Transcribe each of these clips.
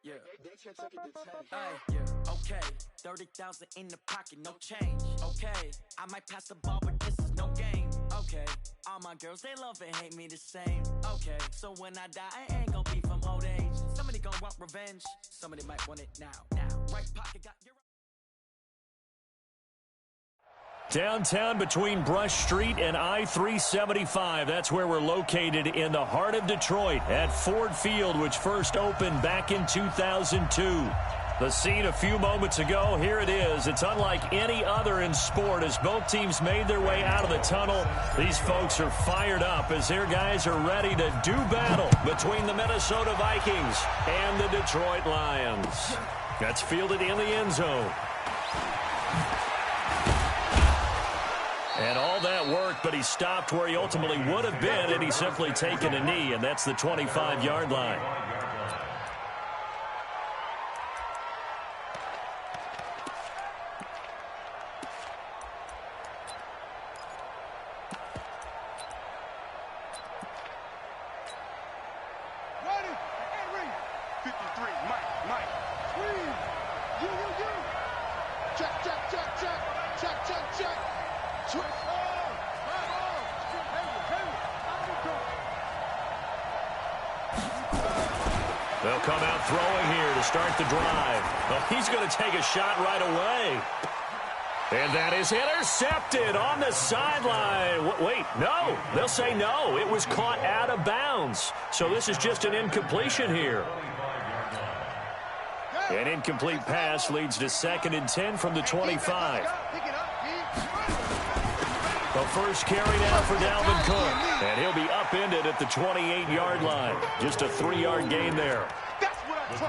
Yeah. Yeah. Okay. 30,000 in the pocket, no change. Okay. I might pass the ball, but this is no game. Okay. All my girls, they love and hate me the same. Okay. So when I die, I ain't gonna be from old age. Somebody gonna want revenge. Somebody might want it now. Right pocket got your... Downtown between Brush Street and I-375. That's where we're located in the heart of Detroit at Ford Field, which first opened back in 2002. The scene a few moments ago, here it is. It's unlike any other in sport as both teams made their way out of the tunnel. These folks are fired up as their guys are ready to do battle between the Minnesota Vikings and the Detroit Lions. That's fielded in the end zone. And all that work, but he stopped where he ultimately would have been, and he's simply taken a knee, and that's the 25-yard line. Ready, Henry. 53, Mike. You. Check. Twist. They'll come out throwing here to start the drive. Well, he's going to take a shot right away. And that is intercepted on the sideline. Wait, no. They'll say no. It was caught out of bounds. So this is just an incompletion here. An incomplete pass leads to 2nd and 10 from the 25. The first carry now for Dalvin Cook. And he'll be upended at the 28-yard line. Just a 3-yard gain there.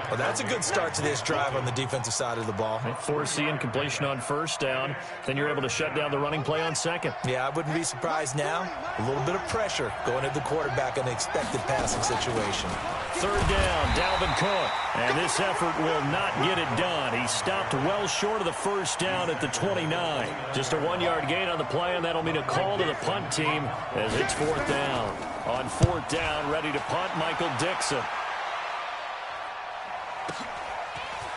Well, that's a good start to this drive on the defensive side of the ball. Force the incompletion on first down. Then you're able to shut down the running play on second. Yeah, I wouldn't be surprised now. A little bit of pressure going at the quarterback in an expected passing situation. 3rd down, Dalvin Cook. And this effort will not get it done. He stopped well short of the first down at the 29. Just a 1-yard gain on the play, and that'll mean a call to the punt team as it's 4th down. On 4th down, ready to punt, Michael Dixon.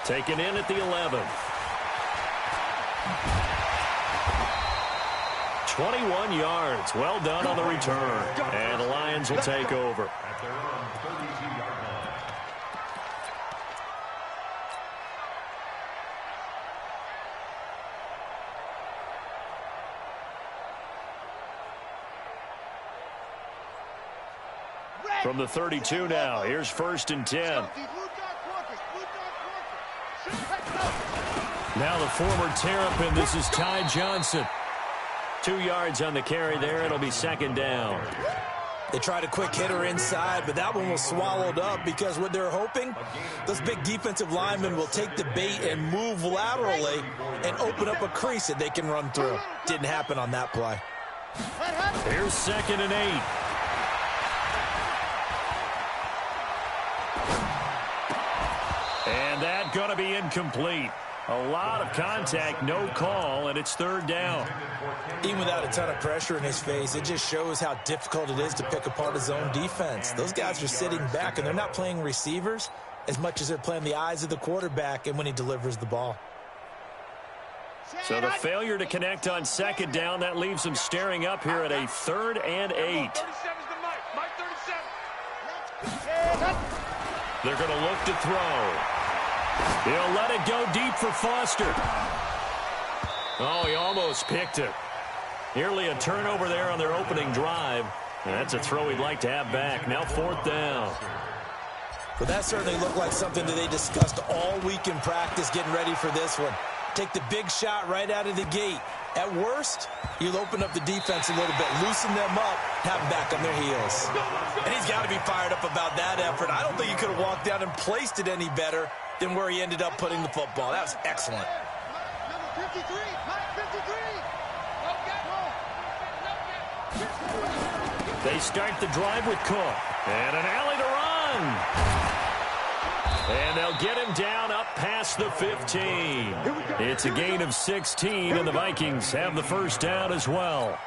Taken in at the 11th. 21 yards. Well done on the return. And the Lions will take over. From the 32 now, here's 1st and 10. Now the former Terrapin, this is Ty Johnson. 2 yards on the carry there. It'll be 2nd down. They tried a quick hitter inside, but that one was swallowed up because what they're hoping, those big defensive linemen will take the bait and move laterally and open up a crease that they can run through. Didn't happen on that play. Here's 2nd and 8. And that going to be incomplete. A lot of contact, no call, and it's 3rd down. Even without a ton of pressure in his face, it just shows how difficult it is to pick apart his own defense. Those guys are sitting back, and they're not playing receivers as much as they're playing the eyes of the quarterback and when he delivers the ball. So the failure to connect on 2nd down, that leaves them staring up here at a 3rd and 8. They're going to look to throw. He'll let it go deep for Foster. Oh, he almost picked it. Nearly a turnover there on their opening drive. And that's a throw he'd like to have back. Now 4th down. But that certainly looked like something that they discussed all week in practice getting ready for this one. Take the big shot right out of the gate. At worst, you'll open up the defense a little bit, loosen them up, have them back on their heels. And he's got to be fired up about that effort. I don't think he could have walked down and placed it any better than where he ended up putting the football. That was excellent. Number 53, They start the drive with Cook. And an alley to run. And they'll get him down up past the 15. It's a gain of 16, and the Vikings have the 1st down as well.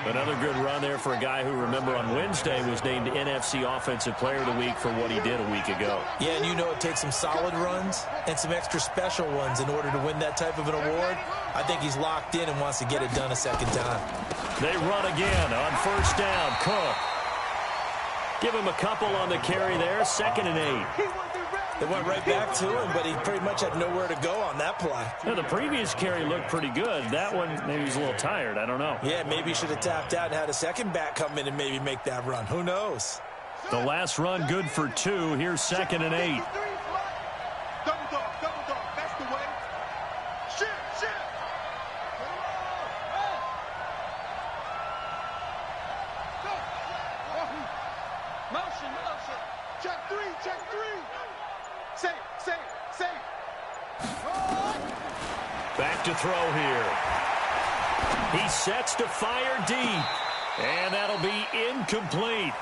Another good run there for a guy who, remember, on Wednesday was named NFC Offensive Player of the Week for what he did a week ago. Yeah, and you know it takes some solid runs and some extra special ones in order to win that type of an award. I think he's locked in and wants to get it done a second time. They run again on first down. Cook. Give him a couple on the carry there. 2nd and 8. They went right back to him, but he pretty much had nowhere to go on that play. Now, the previous carry looked pretty good. That one, maybe he's a little tired. I don't know. Yeah, maybe he should have tapped out and had a second back come in and maybe make that run. Who knows? The last run good for 2. Here's 2nd and 8. Double dog. That's the way. Shit. Motion. Check three. Safe. Back to throw here. He sets to fire deep. And that'll be incomplete.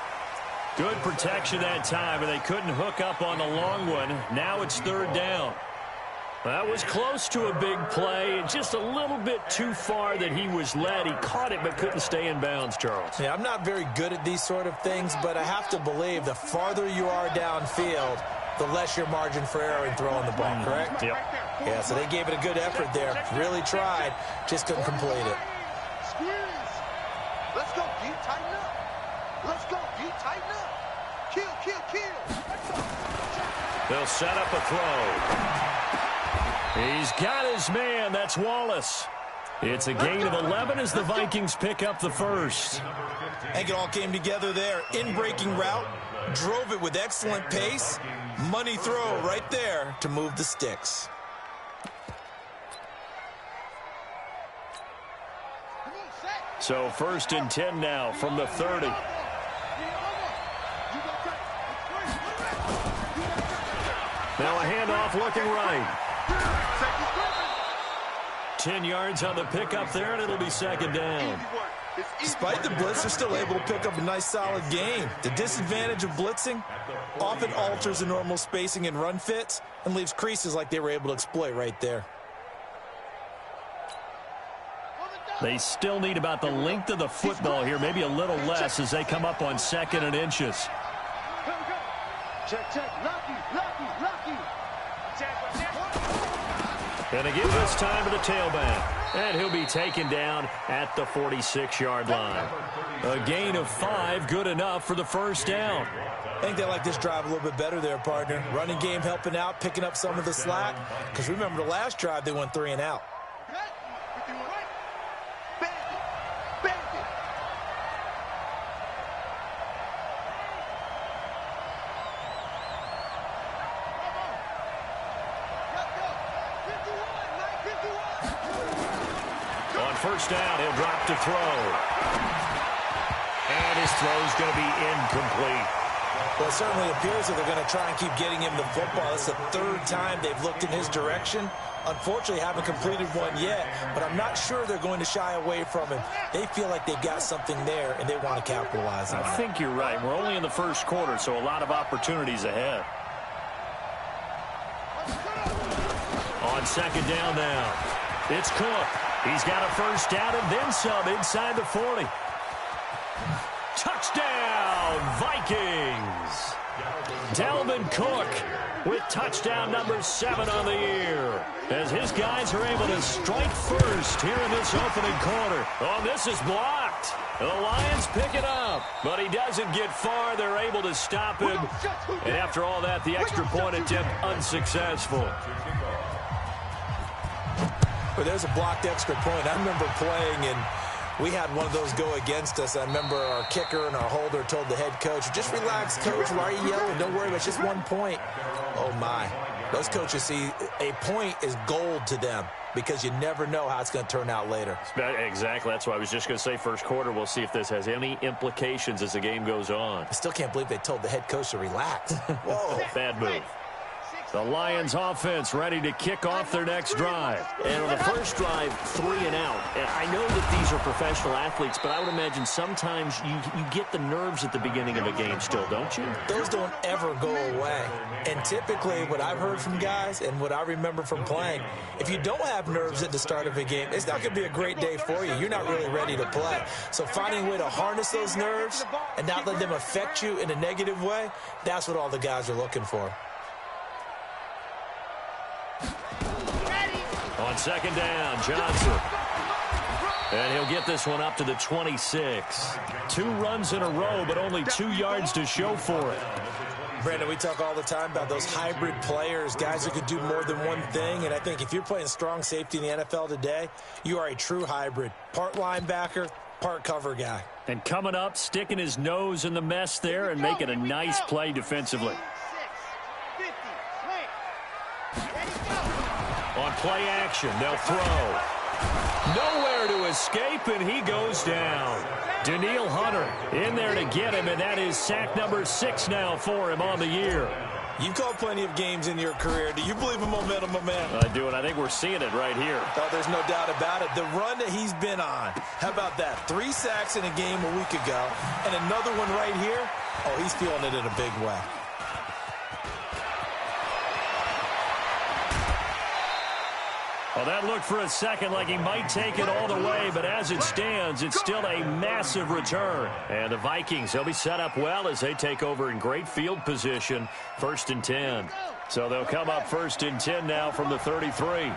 Good protection that time, and they couldn't hook up on the long one. Now it's 3rd down. That was close to a big play. Just a little bit too far that he was led. He caught it but couldn't stay in bounds, Charles. Yeah, I'm not very good at these sort of things, but I have to believe the farther you are downfield, the less your margin for error in throwing the ball, correct? Yep. Yeah, so they gave it a good effort there. Really tried, just couldn't complete it. Squeeze. Let's go, D. Tighten up. Kill. They'll set up a throw. He's got his man. That's Wallace. It's a gain of 11 as the Vikings pick up the first. I think it all came together there. In-breaking route, drove it with excellent pace. Money throw right there to move the sticks. So 1st and 10 now from the 30. Now a handoff looking right. 10 yards on the pickup there, and it'll be 2nd down. Despite the blitz, they're still able to pick up a nice, solid gain. The disadvantage of blitzing often alters the normal spacing and run fits and leaves creases like they were able to exploit right there. They still need about the length of the football here, maybe a little less as they come up on 2nd and inches. Check. Lucky. And they give this time to the tailback. And he'll be taken down at the 46-yard line. A gain of 5, good enough for the 1st down. I think they like this drive a little bit better there, partner. Running game helping out, picking up some of the slack. Because remember, the last drive, they went 3 and out. First down, he'll drop to throw. And his throw's going to be incomplete. Well, it certainly appears that they're going to try and keep getting him the football. It's the 3rd time they've looked in his direction. Unfortunately, haven't completed one yet, but I'm not sure they're going to shy away from him. They feel like they've got something there, and they want to capitalize on it. I think you're right. We're only in the 1st quarter, so a lot of opportunities ahead. On 2nd down now, it's Cook. He's got a 1st down and then some inside the 40. Touchdown, Vikings! Dalvin Cook with touchdown number 7 on the year. As his guys are able to strike first here in this opening quarter. Oh, this is blocked. The Lions pick it up, but he doesn't get far. They're able to stop him. And after all that, the extra point attempt unsuccessful. But there's a blocked extra point. I remember playing, and we had one of those go against us. I remember our kicker and our holder told the head coach, just relax, coach. Why are you yelling? Don't worry, it's just 1 point. Oh, my. Those coaches see a point is gold to them because you never know how it's going to turn out later. Exactly. That's why I was just going to say 1st quarter. We'll see if this has any implications as the game goes on. I still can't believe they told the head coach to relax. Whoa. Bad move. The Lions offense ready to kick off their next drive. And on the first drive, 3 and out. And I know that these are professional athletes, but I would imagine sometimes you get the nerves at the beginning of a game still, don't you? Those don't ever go away. And typically what I've heard from guys and what I remember from playing, if you don't have nerves at the start of a game, it's not going to be a great day for you. You're not really ready to play. So finding a way to harness those nerves and not let them affect you in a negative way, that's what all the guys are looking for. On second down, Johnson. And he'll get this one up to the 26. 2 runs in a row, but only 2 yards to show for it. Brandon, we talk all the time about those hybrid players, guys who could do more than one thing. And I think if you're playing strong safety in the NFL today, you are a true hybrid. Part linebacker, part cover guy. And coming up, sticking his nose in the mess there and making a nice play defensively. On play action, they'll throw. Nowhere to escape, and he goes down. Danielle Hunter in there to get him, and that is sack number 6 now for him on the year. You've called plenty of games in your career. Do you believe in momentum, my man? I do, and I think we're seeing it right here. Oh, there's no doubt about it. The run that he's been on, how about that? 3 sacks in a game a week ago, and another one right here. Oh, he's feeling it in a big way. Well, that looked for a second like he might take it all the way, but as it stands, it's still a massive return. And the Vikings, they'll be set up well as they take over in great field position, 1st and 10. So they'll come up 1st and 10 now from the 33.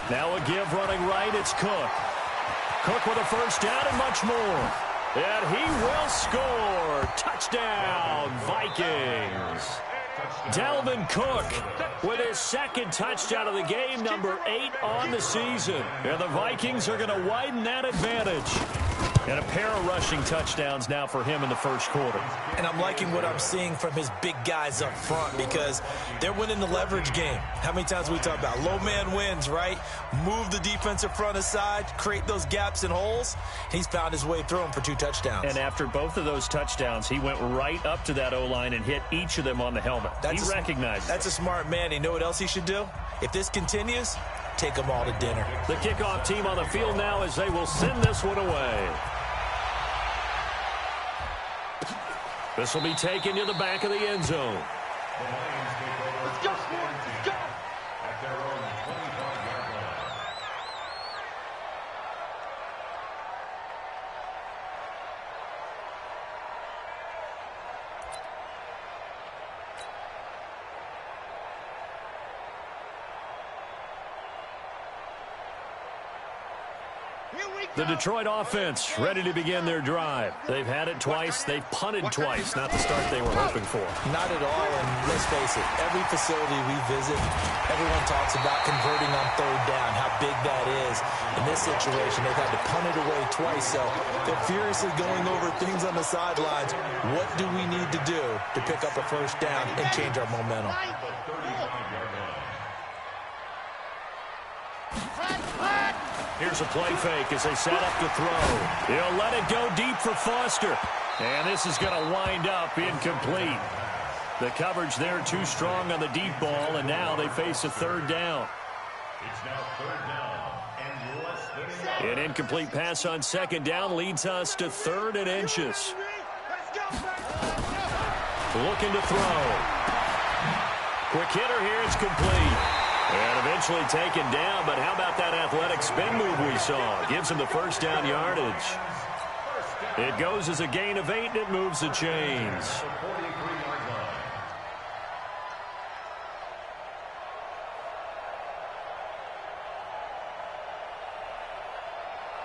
Now a give running right, it's Cook. Cook with a first down and much more. And he will score. Touchdown, Vikings. Dalvin Cook with his 2nd touchdown of the game, number 8 on the season. And the Vikings are going to widen that advantage. And a pair of rushing touchdowns now for him in the 1st quarter. And I'm liking what I'm seeing from his big guys up front because they're winning the leverage game. How many times we talk about low man wins, right? Move the defensive front aside, create those gaps and holes. He's found his way through them for 2 touchdowns. And after both of those touchdowns, he went right up to that O-line and hit each of them on the helmet. He recognized That's a smart man. You know what else he should do? If this continues, take them all to dinner. The kickoff team on the field now as they will send this one away. This will be taken to the back of the end zone. Let's go, Sports. Let's go. At their own 25-yard line. The Detroit offense ready to begin their drive. They've had it twice. They've punted twice. Not the start they were hoping for. Not at all, and let's face it, every facility we visit, everyone talks about converting on 3rd down, how big that is. In this situation, they've had to punt it away twice, so they're furiously going over things on the sidelines. What do we need to do to pick up a 1st down and change our momentum? Here's a play fake as they set up to throw. He'll let it go deep for Foster. And this is going to wind up incomplete. The coverage there too strong on the deep ball, and now they face a 3rd down. It's now 3rd down and less than An incomplete pass on 2nd down leads us to 3rd and inches. Looking to throw. Quick hitter here, it's complete. And eventually taken down, but how about that athletic spin move we saw? Gives him the 1st down yardage. It goes as a gain of 8, and it moves the chains.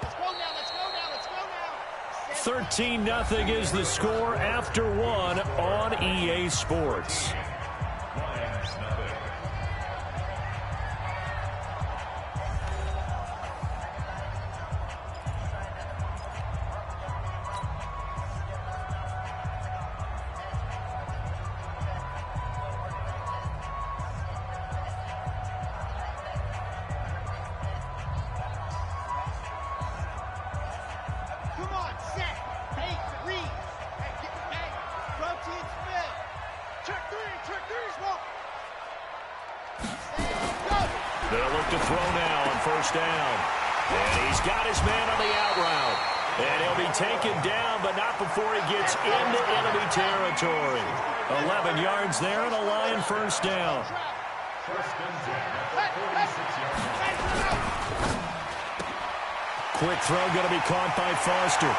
Let's go now, let's go now, let's go now. 13-0 is the score after 1 on EA Sports. They'll look to throw now on first down. And he's got his man on the out route. And he'll be taken down, but not before he gets into enemy territory. 11 yards there and a Lion first down. Quick throw going to be caught by Foster.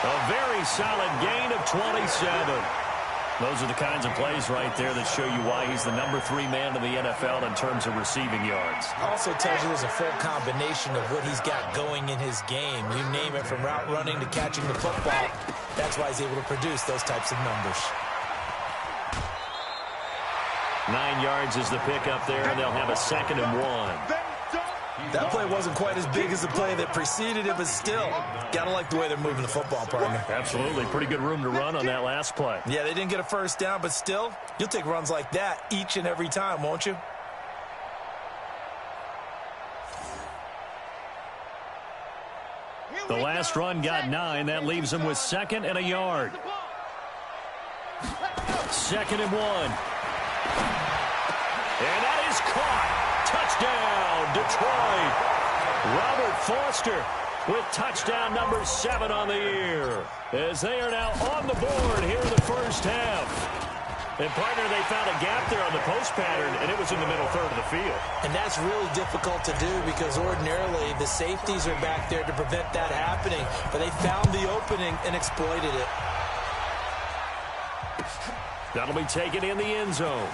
A very solid gain of 27. Those are the kinds of plays right there that show you why he's the number 3 man in the NFL in terms of receiving yards. Also tells you there's a full combination of what he's got going in his game. You name it, from route running to catching the football. That's why he's able to produce those types of numbers. 9 yards is the pickup there, and they'll have a 2nd and 1. That play wasn't quite as big as the play that preceded it, but still, gotta like the way they're moving the football, partner. Absolutely. Pretty good room to run on that last play. Yeah, they didn't get a first down, but still, you'll take runs like that each and every time, won't you? The last run got 9. That leaves them with 2nd and a yard. 2nd and 1. And that is caught. Touchdown, Detroit. Robert Foster with touchdown number 7 on the year, as they are now on the board here in the first half. And, partner, they found a gap there on the post pattern, and it was in the middle third of the field. And that's really difficult to do because ordinarily the safeties are back there to prevent that happening. But they found the opening and exploited it. That'll be taken in the end zone.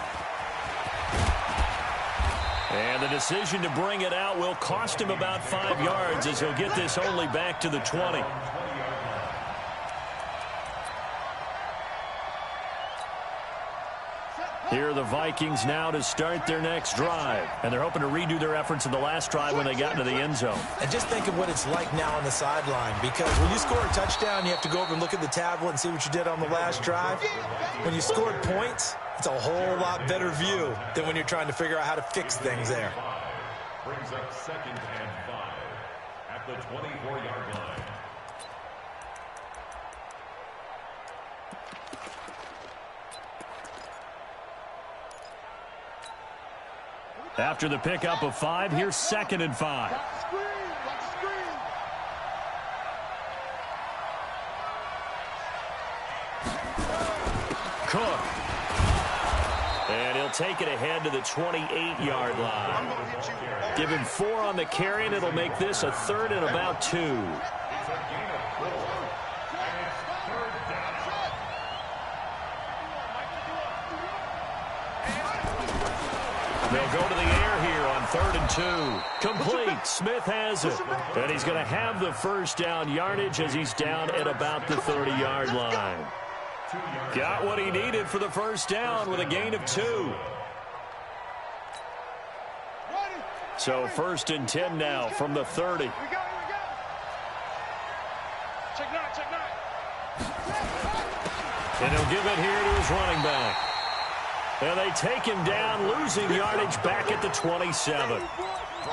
And the decision to bring it out will cost him about 5 yards, as he'll get this only back to the 20. Here are the Vikings now to start their next drive. And they're hoping to redo their efforts in the last drive when they got into the end zone. And just think of what it's like now on the sideline, because when you score a touchdown, you have to go over and look at the tablet and see what you did on the last drive. When you scored points, it's a whole lot better view than when you're trying to figure out how to fix things there. Brings up 2nd and 5 at the 24-yard line. After the pickup of 5, here's 2nd and 5. Cook. And he'll take it ahead to the 28-yard line. Give him 4 on the carry, and it'll make this a 3rd and about 2. They'll go to the air here on 3rd and 2. Complete. Smith has it. And he's going to have the first down yardage as he's down at about the 30-yard line. Got what he needed for the first down with a gain of 2. So 1st and 10 now from the 30. And he'll give it here to his running back. And they take him down, losing yardage back at the 27.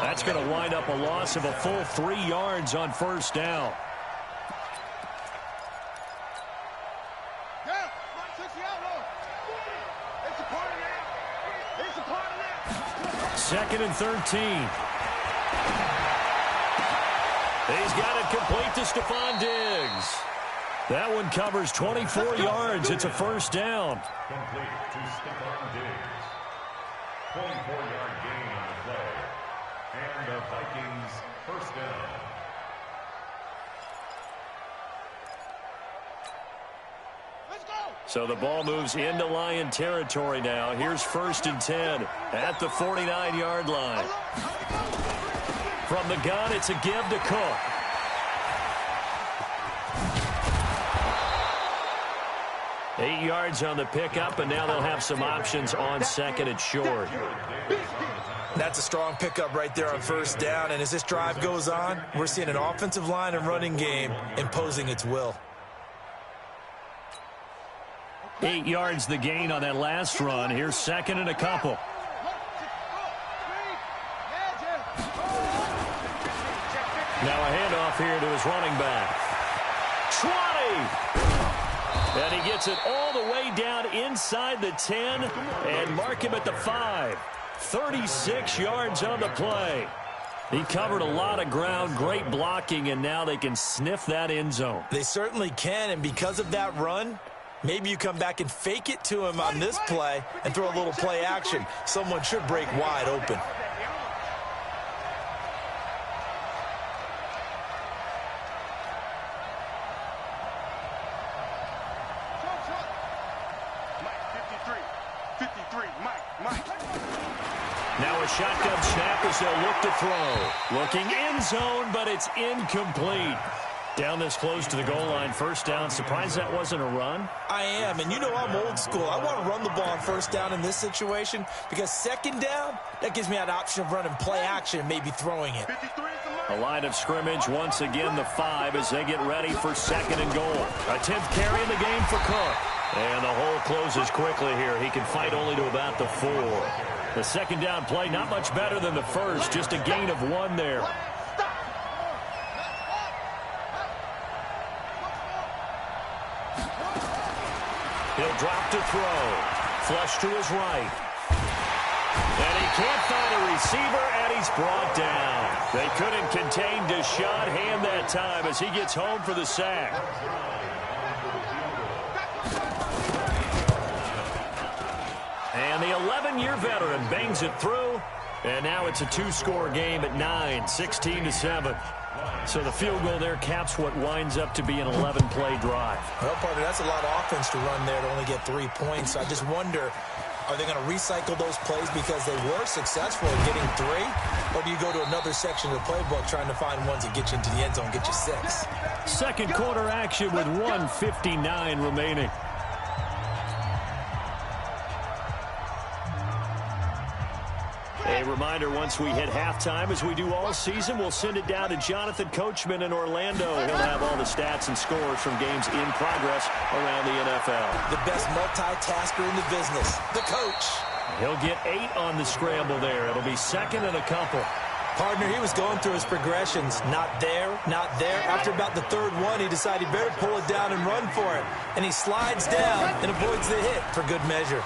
That's going to wind up a loss of a full 3 yards on first down. Second and 13. He's got it complete to Stephon Diggs. That one covers 24 yards. It's a first down. Complete to Stephon Diggs. 24-yard gain on the play. And the Vikings first down. So the ball moves into Lion territory now. Here's 1st and 10 at the 49-yard line. From the gun, it's a give to Cook. Eight yards on the pickup, and now they'll have some options on 2nd and short. That's a strong pickup right there on first down, and as this drive goes on, we're seeing an offensive line and running game imposing its will. 8 yards the gain on that last run. Here's 2nd and a couple. Now a handoff here to his running back. 20! And he gets it all the way down inside the 10 and mark him at the 5. 36 yards on the play. He covered a lot of ground, great blocking, and now they can sniff that end zone. They certainly can, and because of that run, maybe you come back and fake it to him on this play and throw a little play action. Someone should break wide open. Now a shotgun snap as they'll look to throw. Looking end zone, but it's incomplete. Down this close to the goal line, first down. Surprised that wasn't a run? I am, and you know I'm old school. I want to run the ball on first down in this situation because second down, that gives me an option of running play action and maybe throwing it. A line of scrimmage, once again the 5 as they get ready for second and goal. A 10th carry in the game for Cook. And the hole closes quickly here. He can fight only to about the 4. The second down play, not much better than the first, just a gain of 1 there. He'll drop to throw. Flush to his right. And he can't find a receiver, and he's brought down. They couldn't contain Deshaun Hand that time as he gets home for the sack. And the 11-year veteran bangs it through. And now it's a 2-score game at 9, 16-7. So the field goal there caps what winds up to be an 11-play drive. Well, partner, that's a lot of offense to run there to only get 3 points. I just wonder, are they going to recycle those plays because they were successful in getting 3? Or do you go to another section of the playbook trying to find ones that get you into the end zone, get you 6? Second quarter action with 1:59 remaining. A reminder, once we hit halftime, as we do all season, we'll send it down to Jonathan Coachman in Orlando. He'll have all the stats and scores from games in progress around the NFL. The best multitasker in the business, the coach. He'll get 8 on the scramble there. It'll be second and a couple. Partner, he was going through his progressions. Not there, not there. After about the 3rd one, he decided he better pull it down and run for it. And he slides down and avoids the hit for good measure.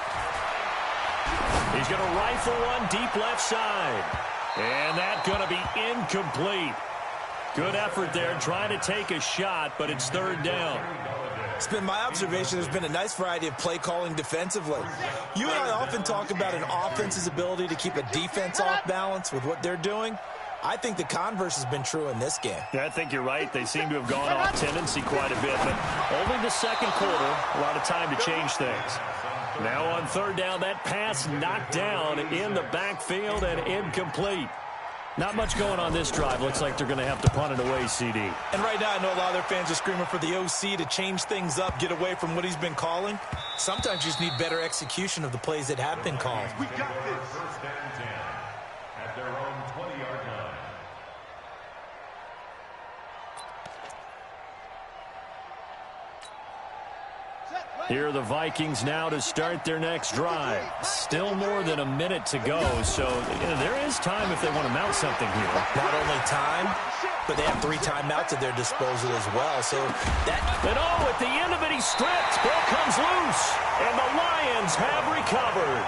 He's going to rifle one deep left side. And that's going to be incomplete. Good effort there, trying to take a shot, but it's 3rd down. It's been my observation there's been a nice variety of play calling defensively. You and I often talk about an offense's ability to keep a defense off balance with what they're doing. I think the converse has been true in this game. Yeah, I think you're right. They seem to have gone off tendency quite a bit, but only the second quarter, a lot of time to change things. Now on 3rd down, that pass knocked down in the backfield and incomplete. Not much going on this drive. Looks like they're going to have to punt it away, CD. And right now, I know a lot of their fans are screaming for the OC to change things up, get away from what he's been calling. Sometimes you just need better execution of the plays that have been called. We got this. 1st and 10 at their own 20-yard line. Here are the Vikings now to start their next drive. Still more than a minute to go, so there is time if they want to mount something here. Not only time, but they have 3 timeouts at their disposal as well. So that. And at the end of it, he's stripped. Ball comes loose, and the Lions have recovered.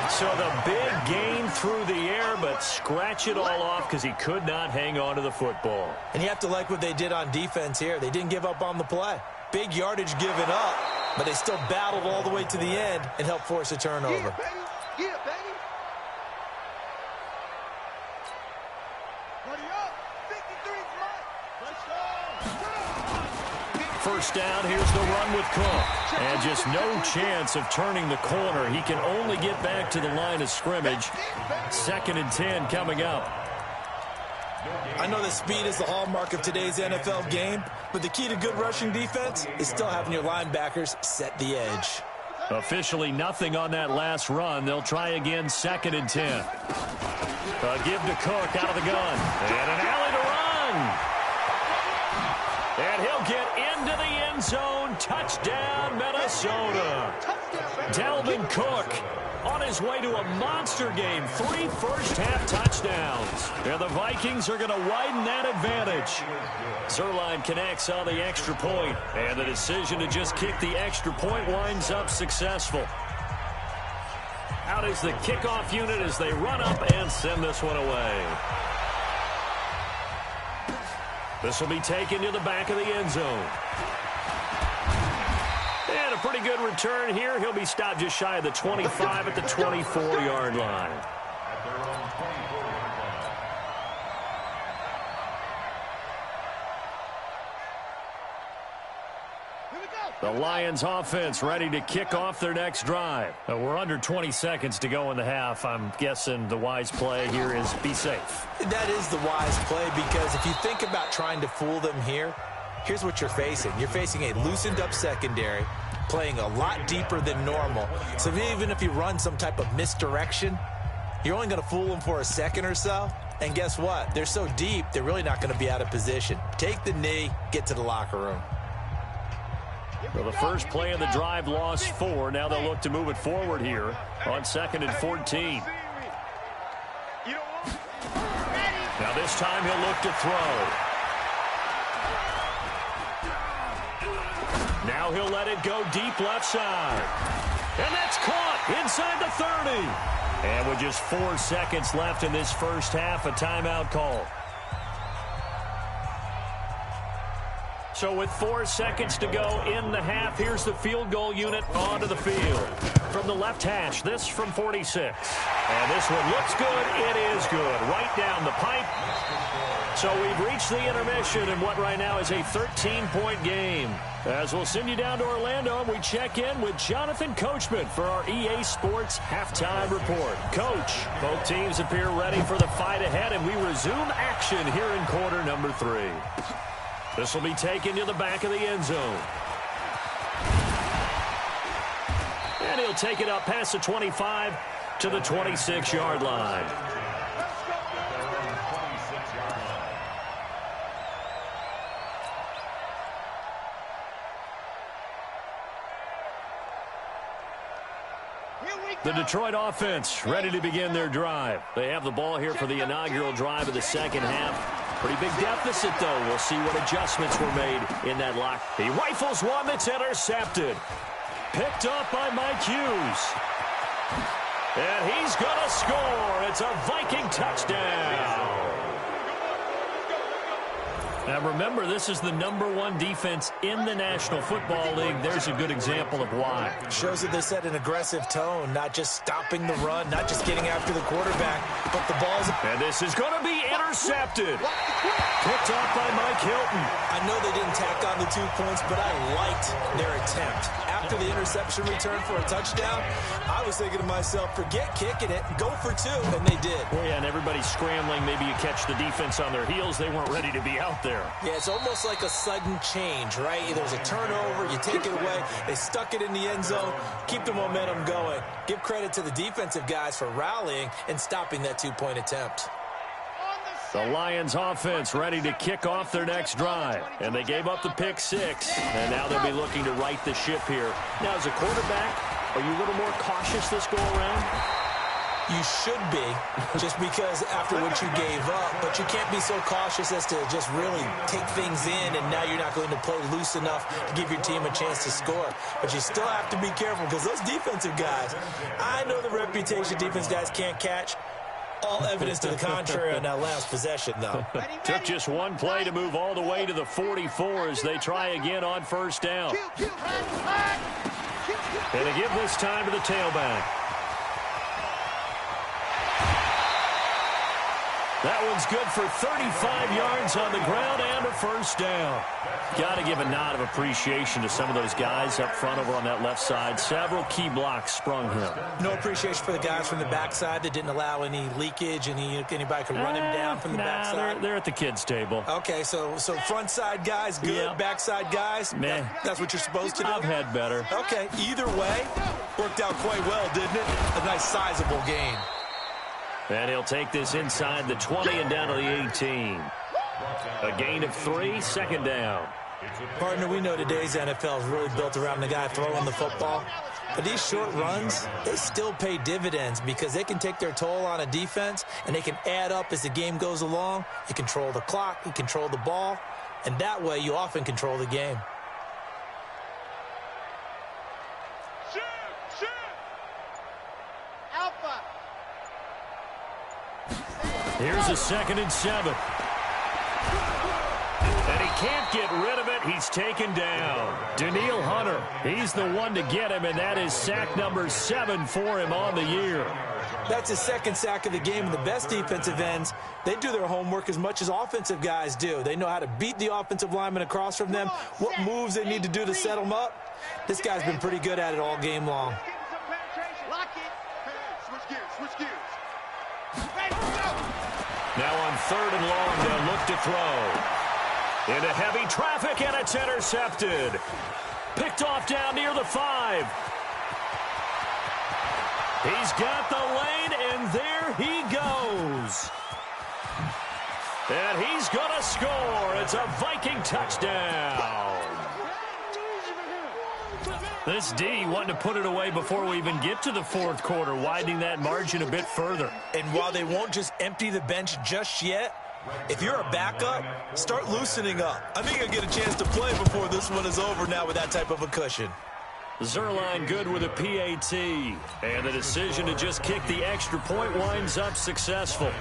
So the big gain through the air, but scratch it all off because he could not hang on to the football. And you have to like what they did on defense here. They didn't give up on the play. Big yardage given up, but they still battled all the way to the end and helped force a turnover. First down, here's the run with Cook. And just no chance of turning the corner. He can only get back to the line of scrimmage. 2nd and 10 coming up. I know that speed is the hallmark of today's NFL game, but the key to good rushing defense is still having your linebackers set the edge. Officially nothing on that last run. They'll try again, 2nd and 10. A give to Cook out of the gun. And an alley to run. And he'll will get into the end zone. Touchdown, Minnesota. Dalvin Cook on his way to a monster game. 3 first-half touchdowns. And the Vikings are going to widen that advantage. Zerline connects on the extra point, and the decision to just kick the extra point winds up successful. Out is the kickoff unit as they run up and send this one away. This will be taken to the back of the end zone. And a pretty good return here. He'll be stopped just shy of the 25 at the 24-yard line. At their own 24-yard line. The Lions offense ready to kick off their next drive. We're under 20 seconds to go in the half. I'm guessing the wise play here is be safe. That is the wise play, because if you think about trying to fool them here, here's what you're facing. You're facing a loosened up secondary, playing a lot deeper than normal. So even if you run some type of misdirection, you're only going to fool them for a second or so. And guess what? They're so deep, they're really not going to be out of position. Take the knee, get to the locker room. Well, the first play of the drive lost 4. Now they'll look to move it forward here on 2nd and 14. Now this time he'll look to throw. Now he'll let it go deep left side. And that's caught inside the 30. And with just 4 seconds left in this first half, a timeout call. So with 4 seconds to go in the half, here's the field goal unit onto the field. From the left hash, this from 46. And this one looks good. It is good. Right down the pipe. So we've reached the intermission in what right now is a 13-point game. As we'll send you down to Orlando, and we check in with Jonathan Coachman for our EA Sports Halftime Report. Coach, both teams appear ready for the fight ahead, and we resume action here in quarter number 3. This will be taken to the back of the end zone. And he'll take it up past the 25 to the 26-yard line. The Detroit offense ready to begin their drive. They have the ball here for the inaugural drive of the second half. Pretty big deficit, though. We'll see what adjustments were made in that lock. He rifles one that's intercepted. Picked up by Mike Hughes. And he's going to score. It's a Viking touchdown. Now, remember, this is the #1 defense in the National Football League. There's a good example of why. Shows that they set an aggressive tone, not just stopping the run, not just getting after the quarterback, but the ball's... And this is going to be intercepted. Picked off by Mike Hilton. I know they didn't tack on the 2 points, but I liked their attempt. After the interception return for a touchdown, I was thinking to myself, forget kicking it, go for 2, and they did. Well, yeah, and everybody's scrambling. Maybe you catch the defense on their heels. They weren't ready to be out there. Yeah, it's almost like a sudden change, right? There's a turnover, you take it away, they stuck it in the end zone, keep the momentum going. Give credit to the defensive guys for rallying and stopping that 2-point attempt. The Lions offense ready to kick off their next drive. And they gave up the pick 6. And now they'll be looking to right the ship here. Now, as a quarterback, are you a little more cautious this go around? You should be, just because after what you gave up. But you can't be so cautious as to just really take things in, and now you're not going to play loose enough to give your team a chance to score. But you still have to be careful, because those defensive guys, I know the reputation defense guys can't catch. All evidence to the contrary on that last possession, though. Took just one play to move all the way to the 44 as they try again on first down. And to give this time to the tailback. That one's good for 35 yards on the ground and a first down. Got to give a nod of appreciation to some of those guys up front over on that left side. Several key blocks sprung him. No appreciation for the guys from the backside that didn't allow any leakage, and anybody could run him down from the backside. They're at the kids' table. Okay, so front side guys good, yeah. Backside guys, man, that's what you're supposed to do? I've had better. Okay, either way, worked out quite well, didn't it? A nice sizable gain. And he'll take this inside the 20 and down to the 18. A gain of 3, second down. Partner, we know today's NFL is really built around the guy throwing the football. But these short runs, they still pay dividends because they can take their toll on a defense and they can add up as the game goes along. You control the clock, you control the ball, and that way you often control the game. Here's a 2nd and 7. And he can't get rid of it. He's taken down. Danielle Hunter, he's the one to get him, and that is sack number 7 for him on the year. That's his 2nd sack of the game, and the best defensive ends, they do their homework as much as offensive guys do. They know how to beat the offensive lineman across from them, what moves they need to do to set them up. This guy's been pretty good at it all game long. Now on 3rd and long, they'll look to throw. Into heavy traffic, and it's intercepted. Picked off down near the 5. He's got the lane, and there he goes. And he's going to score. It's a Viking touchdown. This D wanting to put it away before we even get to the 4th quarter, widening that margin a bit further. And while they won't just empty the bench just yet, if you're a backup, start loosening up. I think you'll get a chance to play before this one is over now with that type of a cushion. Zerline good with a PAT. And the decision to just kick the extra point winds up successful.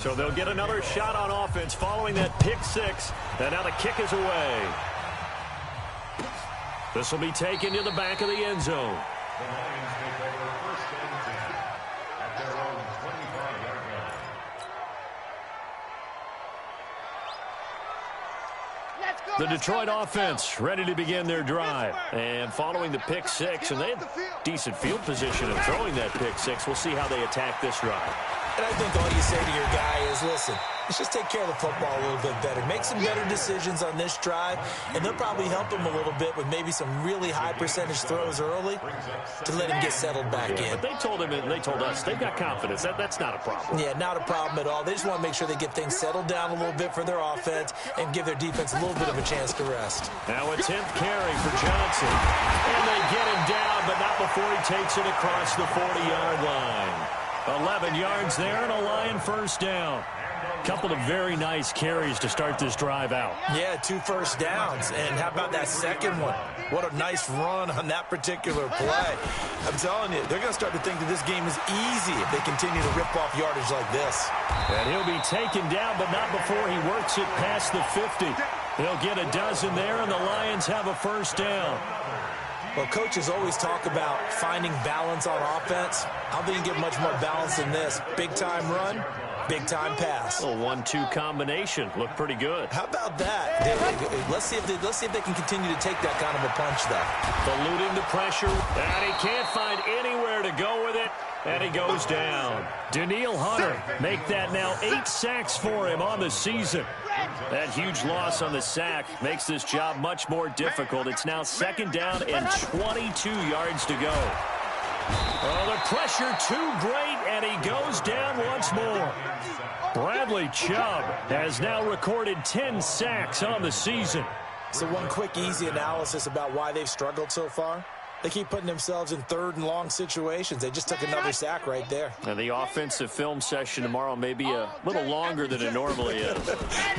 So they'll get another shot on offense following that pick 6. And now the kick is away. This will be taken to the back of the end zone. The Lions take over 1st and 10 at their own 25-yard line. The Detroit offense ready to begin their drive. And following the pick 6, and they had decent field position in throwing that pick 6. We'll see how they attack this drive. And I think all you say to your guy is, listen, let's just take care of the football a little bit better. Make some better decisions on this drive, and they'll probably help him a little bit with maybe some really high percentage throws early to let him get settled back in. But they told him, and they told us, they've got confidence. That's not a problem. Yeah, not a problem at all. They just want to make sure they get things settled down a little bit for their offense and give their defense a little bit of a chance to rest. Now a 10th carry for Johnson. And they get him down, but not before he takes it across the 40-yard line. 11 yards there and a Lion 1st down. Couple of very nice carries to start this drive out. Yeah, 2 first downs. And how about that second one? What a nice run on that particular play. I'm telling you, they're going to start to think that this game is easy if they continue to rip off yardage like this. And he'll be taken down, but not before he works it past the 50. He'll get a dozen there, and the Lions have a 1st down. Well, coaches always talk about finding balance on offense. I don't think you can get much more balance than this. Big-time run, big-time pass. A 1-2 combination. Looked pretty good. How about that? Let's see if they can continue to take that kind of a punch, though. Eluding the pressure, and he can't find anywhere to go with it, and he goes down. Danielle Hunter make that now 8 sacks for him on the season. That huge loss on the sack makes this job much more difficult. It's now 2nd down and 22 yards to go. Oh, the pressure too great, and he goes down once more. Bradley Chubb has now recorded 10 sacks on the season. So one quick, easy analysis about why they've struggled so far. They keep putting themselves in 3rd and long situations. They just took another sack right there. And the offensive film session tomorrow may be a little longer than it normally is.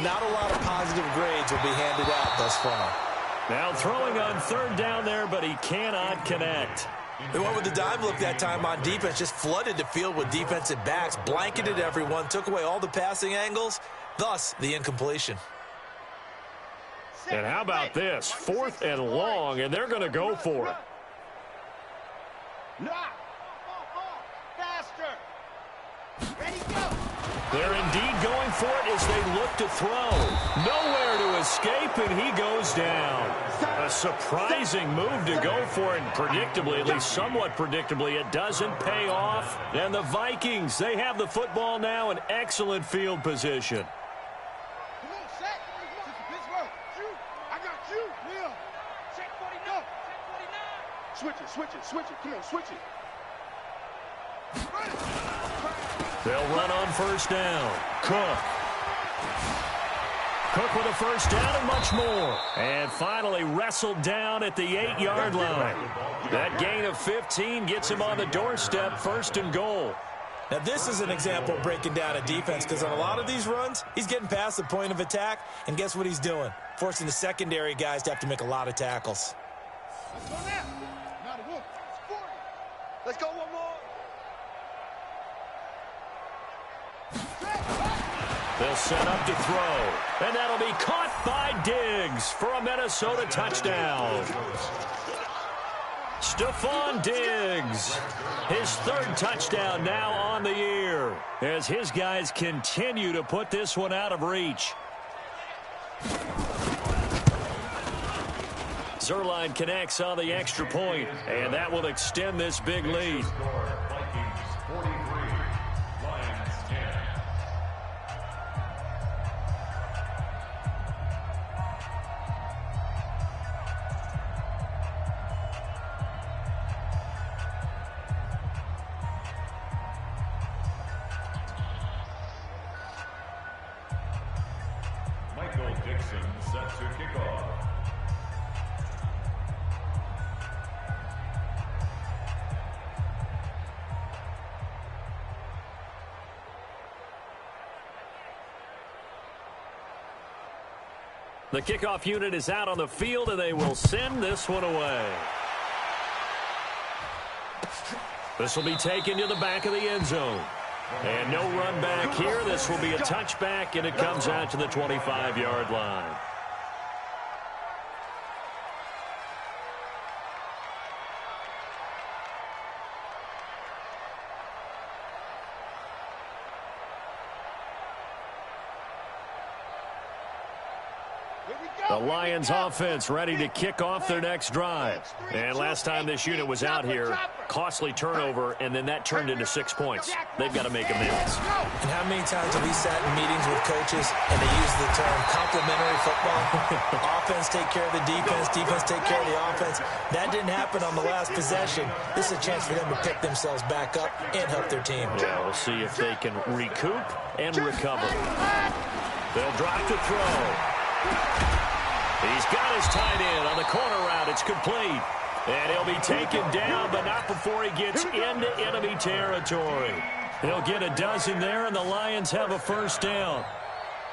Not a lot of positive grades will be handed out thus far. Now throwing on 3rd down there, but he cannot connect. They went with the dive look that time on defense, just flooded the field with defensive backs, blanketed everyone, took away all the passing angles, thus the incompletion. And how about this? 4th and long, and they're going to go for it. They're indeed going for it as they look to throw. Nowhere to escape, and he goes down. A surprising move to go for it, and predictably, at least somewhat predictably, it doesn't pay off. And the Vikings, they have the football now in excellent field position. Switch it. Come on, switch it. They'll run on 1st down. Cook. Cook with a first down and much more. And finally wrestled down at the 8-yard line. That gain of 15 gets him on the doorstep, 1st and goal. Now, this is an example of breaking down a defense, because on a lot of these runs, he's getting past the point of attack, and guess what he's doing? Forcing the secondary guys to have to make a lot of tackles. Let's go now. Not a whoop. 40. Let's go one more. They'll set up to throw, and that'll be caught by Diggs for a Minnesota touchdown. Stephon Diggs, his 3rd touchdown now on the year, as his guys continue to put this one out of reach. Zerline connects on the extra point, and that will extend this big lead. Vikings 43, Lions 10. Michael Dixon set to kick off. The kickoff unit is out on the field, and they will send this one away. This will be taken to the back of the end zone. And no run back here. This will be a touchback, and it comes out to the 25-yard line. The Lions offense ready to kick off their next drive. And last time this unit was out here, costly turnover, and then that turned into 6 points. They've got to make amends. And how many times have we sat in meetings with coaches and they use the term complementary football? Offense take care of the defense, defense take care of the offense. That didn't happen on the last possession. This is a chance for them to pick themselves back up and help their team. Yeah, we'll see if they can recoup and recover. They'll drop to throw. He's got his tight end on the corner route. It's complete. And he'll be taken down, but not before he gets into enemy territory. He'll get a dozen there, and the Lions have a first down.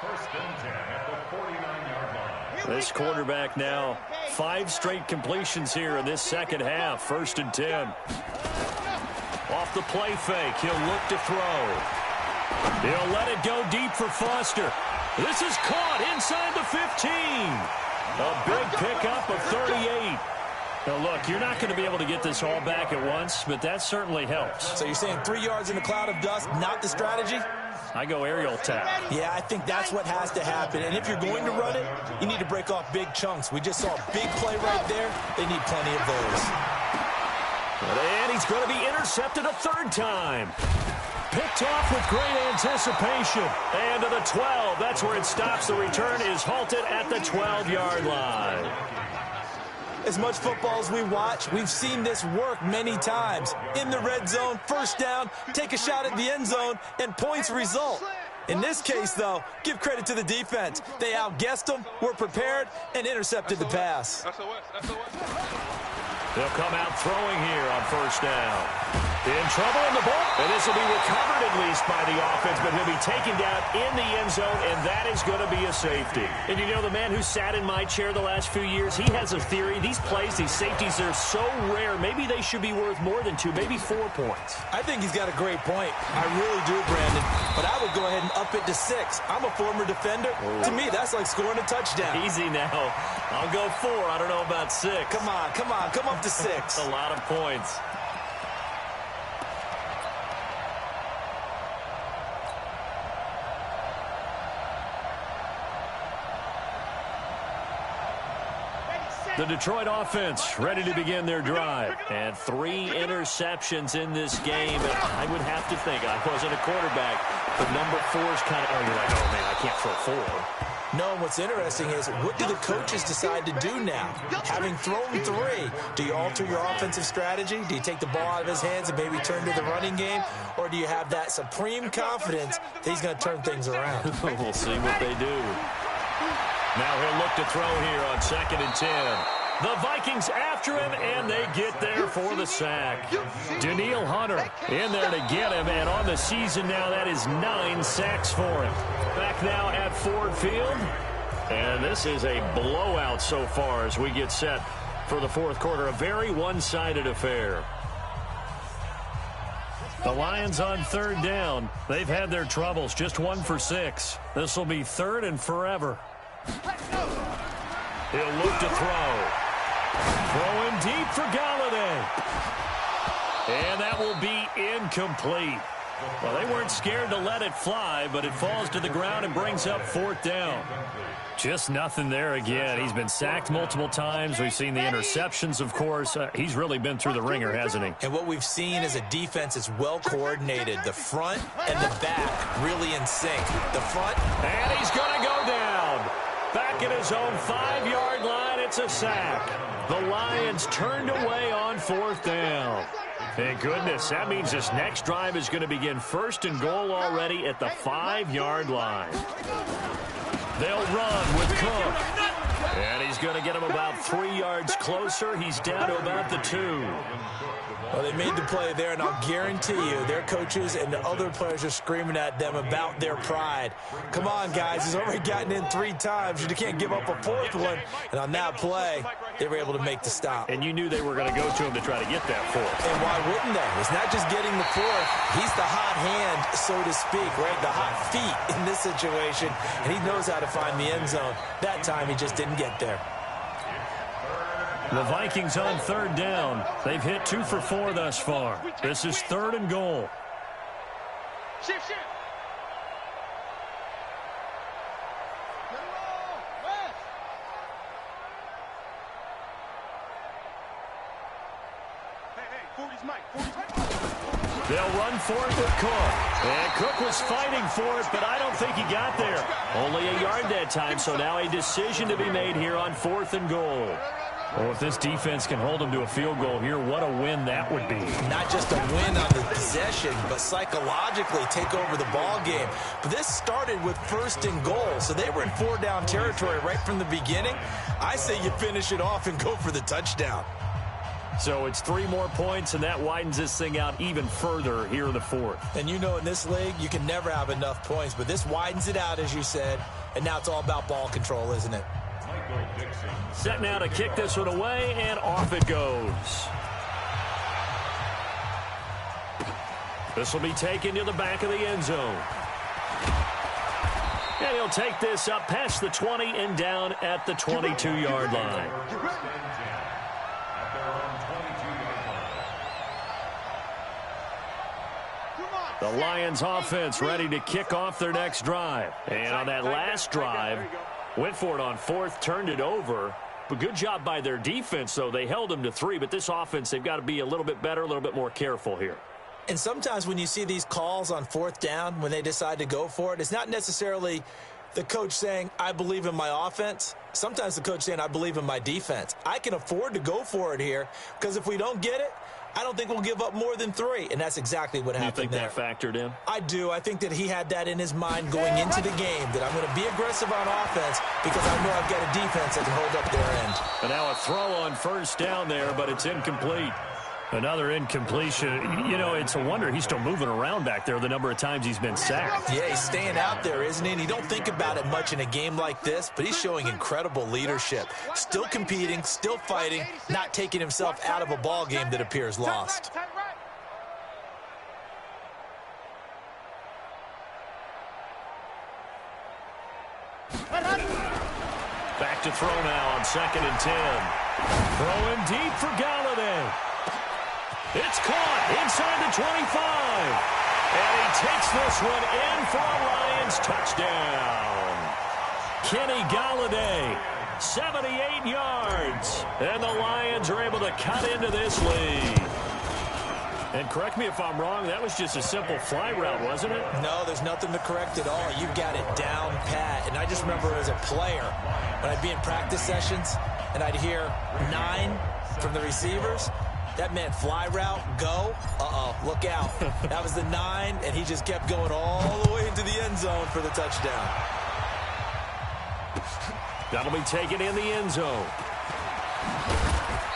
1st and 10 at the 49-yard line. This quarterback now, 5 straight completions here in this second half. 1st and 10. Off the play fake, he'll look to throw. He'll let it go deep for Foster. This is caught inside the 15. A big pickup of 38. Now, look, you're not going to be able to get this all back at once, but that certainly helps. So you're saying 3 yards in a cloud of dust, not the strategy? I go aerial tap. Yeah, I think that's what has to happen. And if you're going to run it, you need to break off big chunks. We just saw a big play right there. They need plenty of those. And he's going to be intercepted a 3rd time. Picked off with great anticipation. And to the 12. That's where it stops. The return is halted at the 12-yard line. As much football as we watch, we've seen this work many times. In the red zone, first down, take a shot at the end zone, and points result. In this case, though, give credit to the defense. They outguessed them, were prepared, and intercepted the pass. They'll come out throwing here on first down. In trouble in the ball. And this will be recovered at least by the offense, but he'll be taken down in the end zone, and that is going to be a safety. And you know, the man who sat in my chair the last few years, he has a theory. These plays, these safeties, they're so rare. Maybe they should be worth more than 2, maybe 4 points. I think he's got a great point. I really do, Brandon. But I would go ahead and up it to 6. I'm a former defender. To me, that's like scoring a touchdown. Easy now. I'll go 4. I don't know about 6. Come on. Come up to 6. A lot of points. The Detroit offense ready to begin their drive. And 3 interceptions in this game. And I would have to think, I wasn't a quarterback, but number 4 is kind of, you're like, oh, man, I can't throw 4. No, what's interesting is, what do the coaches decide to do now? Having thrown 3, do you alter your offensive strategy? Do you take the ball out of his hands and maybe turn to the running game? Or do you have that supreme confidence that he's going to turn things around? We'll see what they do. Now he'll look to throw here on 2nd and 10. The Vikings after him, and they get there for the sack. Daniil Hunter in there to get him, and on the season now, that is 9 sacks for him. Back now at Ford Field, and this is a blowout so far as we get set for the fourth quarter. A very one-sided affair. The Lions on 3rd down. They've had their troubles, just 1 for 6. This will be 3rd and forever. He'll look to throw. Throwing deep for Galladay. And that will be incomplete. Well, they weren't scared to let it fly, but it falls to the ground and brings up 4th down. Just nothing there again. He's been sacked multiple times. We've seen the interceptions, of course. He's really been through the ringer, hasn't he? And what we've seen is a defense that's well coordinated. The front and the back really in sync. The front. And he's going to go down. Back at his own 5-yard line, it's a sack. The Lions turned away on 4th down. Thank goodness. That means this next drive is going to begin 1st and goal already at the 5-yard line. They'll run with Cook. And he's going to get him about 3 yards closer. He's down to about the 2. Well, they made the play there, and I'll guarantee you their coaches and the other players are screaming at them about their pride. Come on, guys. He's already gotten in 3 times. You can't give up a 4th one. And on that play, they were able to make the stop. And you knew they were going to go to him to try to get that 4th. And why wouldn't they? It's not just getting the 4th. He's the hot hand, so to speak, right? The hot feet in this situation. And he knows how to find the end zone. That time, he just didn't get there. The Vikings on 3rd down. They've hit 2 for 4 thus far. This is 3rd and goal. Shift. Hey, 40's Mike. They'll run for it with Cook. And Cook was fighting for it, but I don't think he got there. Only a yard that time, so now a decision to be made here on 4th and goal. Well, if this defense can hold them to a field goal here, what a win that would be. Not just a win on the possession, but psychologically take over the ball game. But this started with 1st and goal, so they were in 4-down territory right from the beginning. I say you finish it off and go for the touchdown. So it's 3 more points, and that widens this thing out even further here in the 4th. And you know in this league, you can never have enough points, but this widens it out, as you said, and now it's all about ball control, isn't it? Set now to kick this one away, and off it goes. This will be taken to the back of the end zone. And he'll take this up past the 20 and down at the 22-yard line. The Lions offense ready to kick off their next drive. And on that last drive, went for it on 4th, turned it over. But good job by their defense, though. They held them to 3, but this offense, they've got to be a little bit better, a little bit more careful here. And sometimes when you see these calls on 4th down, when they decide to go for it, it's not necessarily the coach saying, I believe in my offense. Sometimes the coach saying, I believe in my defense. I can afford to go for it here because if we don't get it, I don't think we'll give up more than 3, and that's exactly what happened there. You think that factored in? I do. I think that he had that in his mind going into the game, that I'm going to be aggressive on offense because I know I've got a defense that can hold up their end. And now a throw on 1st down there, but it's incomplete. Another incompletion. You know, it's a wonder he's still moving around back there the number of times he's been sacked. Yeah, he's staying out there, isn't he? And you don't think about it much in a game like this, but he's showing incredible leadership. Still competing, still fighting, not taking himself out of a ball game that appears lost. Back to throw now on 2nd and 10. Throwing deep for Galladay. It's caught inside the 25. And he takes this one in for a Lions touchdown. Kenny Galladay, 78 yards. And the Lions are able to cut into this lead. And correct me if I'm wrong, that was just a simple fly route, wasn't it? No, there's nothing to correct at all. You've got it down pat. And I just remember as a player, when I'd be in practice sessions, and I'd hear 9 from the receivers, that meant fly route, go, look out. That was the 9, and he just kept going all the way into the end zone for the touchdown. That'll be taken in the end zone.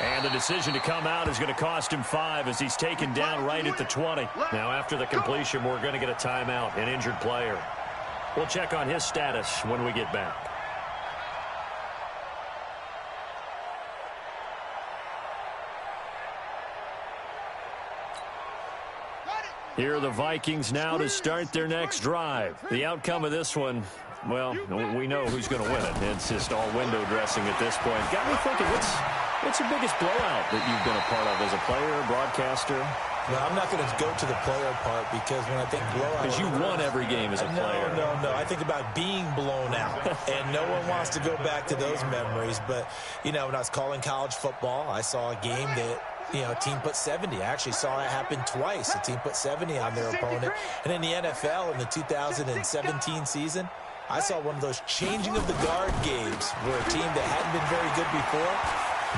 And the decision to come out is going to cost him 5 as he's taken down right at the 20. Now, after the completion, we're going to get a timeout, an injured player. We'll check on his status when we get back. Here are the Vikings now to start their next drive. The outcome of this one, well, we know who's going to win it. It's just all window dressing at this point. Got me thinking, what's the biggest blowout that you've been a part of as a player, broadcaster? Well, I'm not going to go to the player part because when I think blowout... Because you won every game as a player. No. I think about being blown out. And no one wants to go back to those memories. But, you know, when I was calling college football, I saw a game that, you know, a team put 70. I actually saw it happen twice. A team put 70 on their opponent. And in the NFL in the 2017 season, I saw one of those changing of the guard games where a team that hadn't been very good before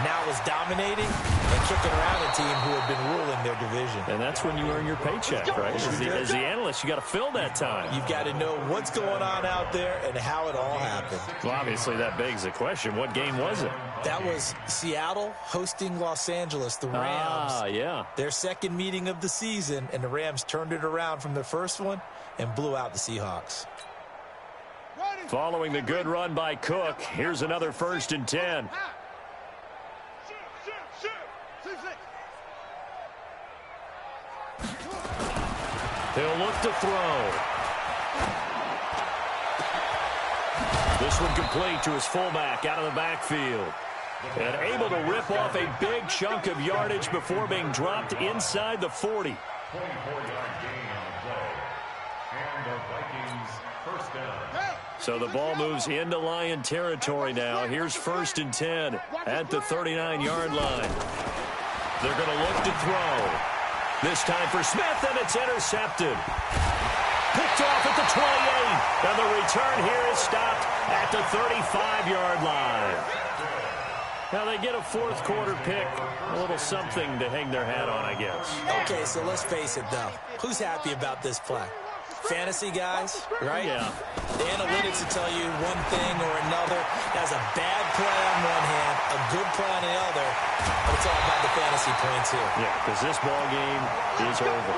now was dominating and kicking around a team who had been ruling their division. And that's when you earn your paycheck, right? As the analyst, you got to fill that time. You've got to know what's going on out there and how it all happened. Well, obviously, that begs the question, what game was it? That was Seattle hosting Los Angeles, the Rams. Ah, yeah. Their second meeting of the season, and the Rams turned it around from their first one and blew out the Seahawks. Following the good run by Cook, here's another 1st and 10. He'll look to throw. This one complete to his fullback out of the backfield. And able to rip off a big chunk of yardage before being dropped inside the 40. 24-yard gain on the play. And the Vikings first down. So the ball moves into Lion territory now. Here's 1st and 10 at the 39-yard line. They're going to look to throw. This time for Smith, and it's intercepted. Picked off at the 28. And the return here is stopped at the 35-yard line. Now they get a 4th quarter pick. A little something to hang their hat on, I guess. Okay, so let's face it, though. Who's happy about this play? Fantasy guys, right? Yeah. The analytics will tell you one thing or another. That's a bad play on one hand, a good play on the other, but it's all about the fantasy points here. Yeah, because this ball game is over.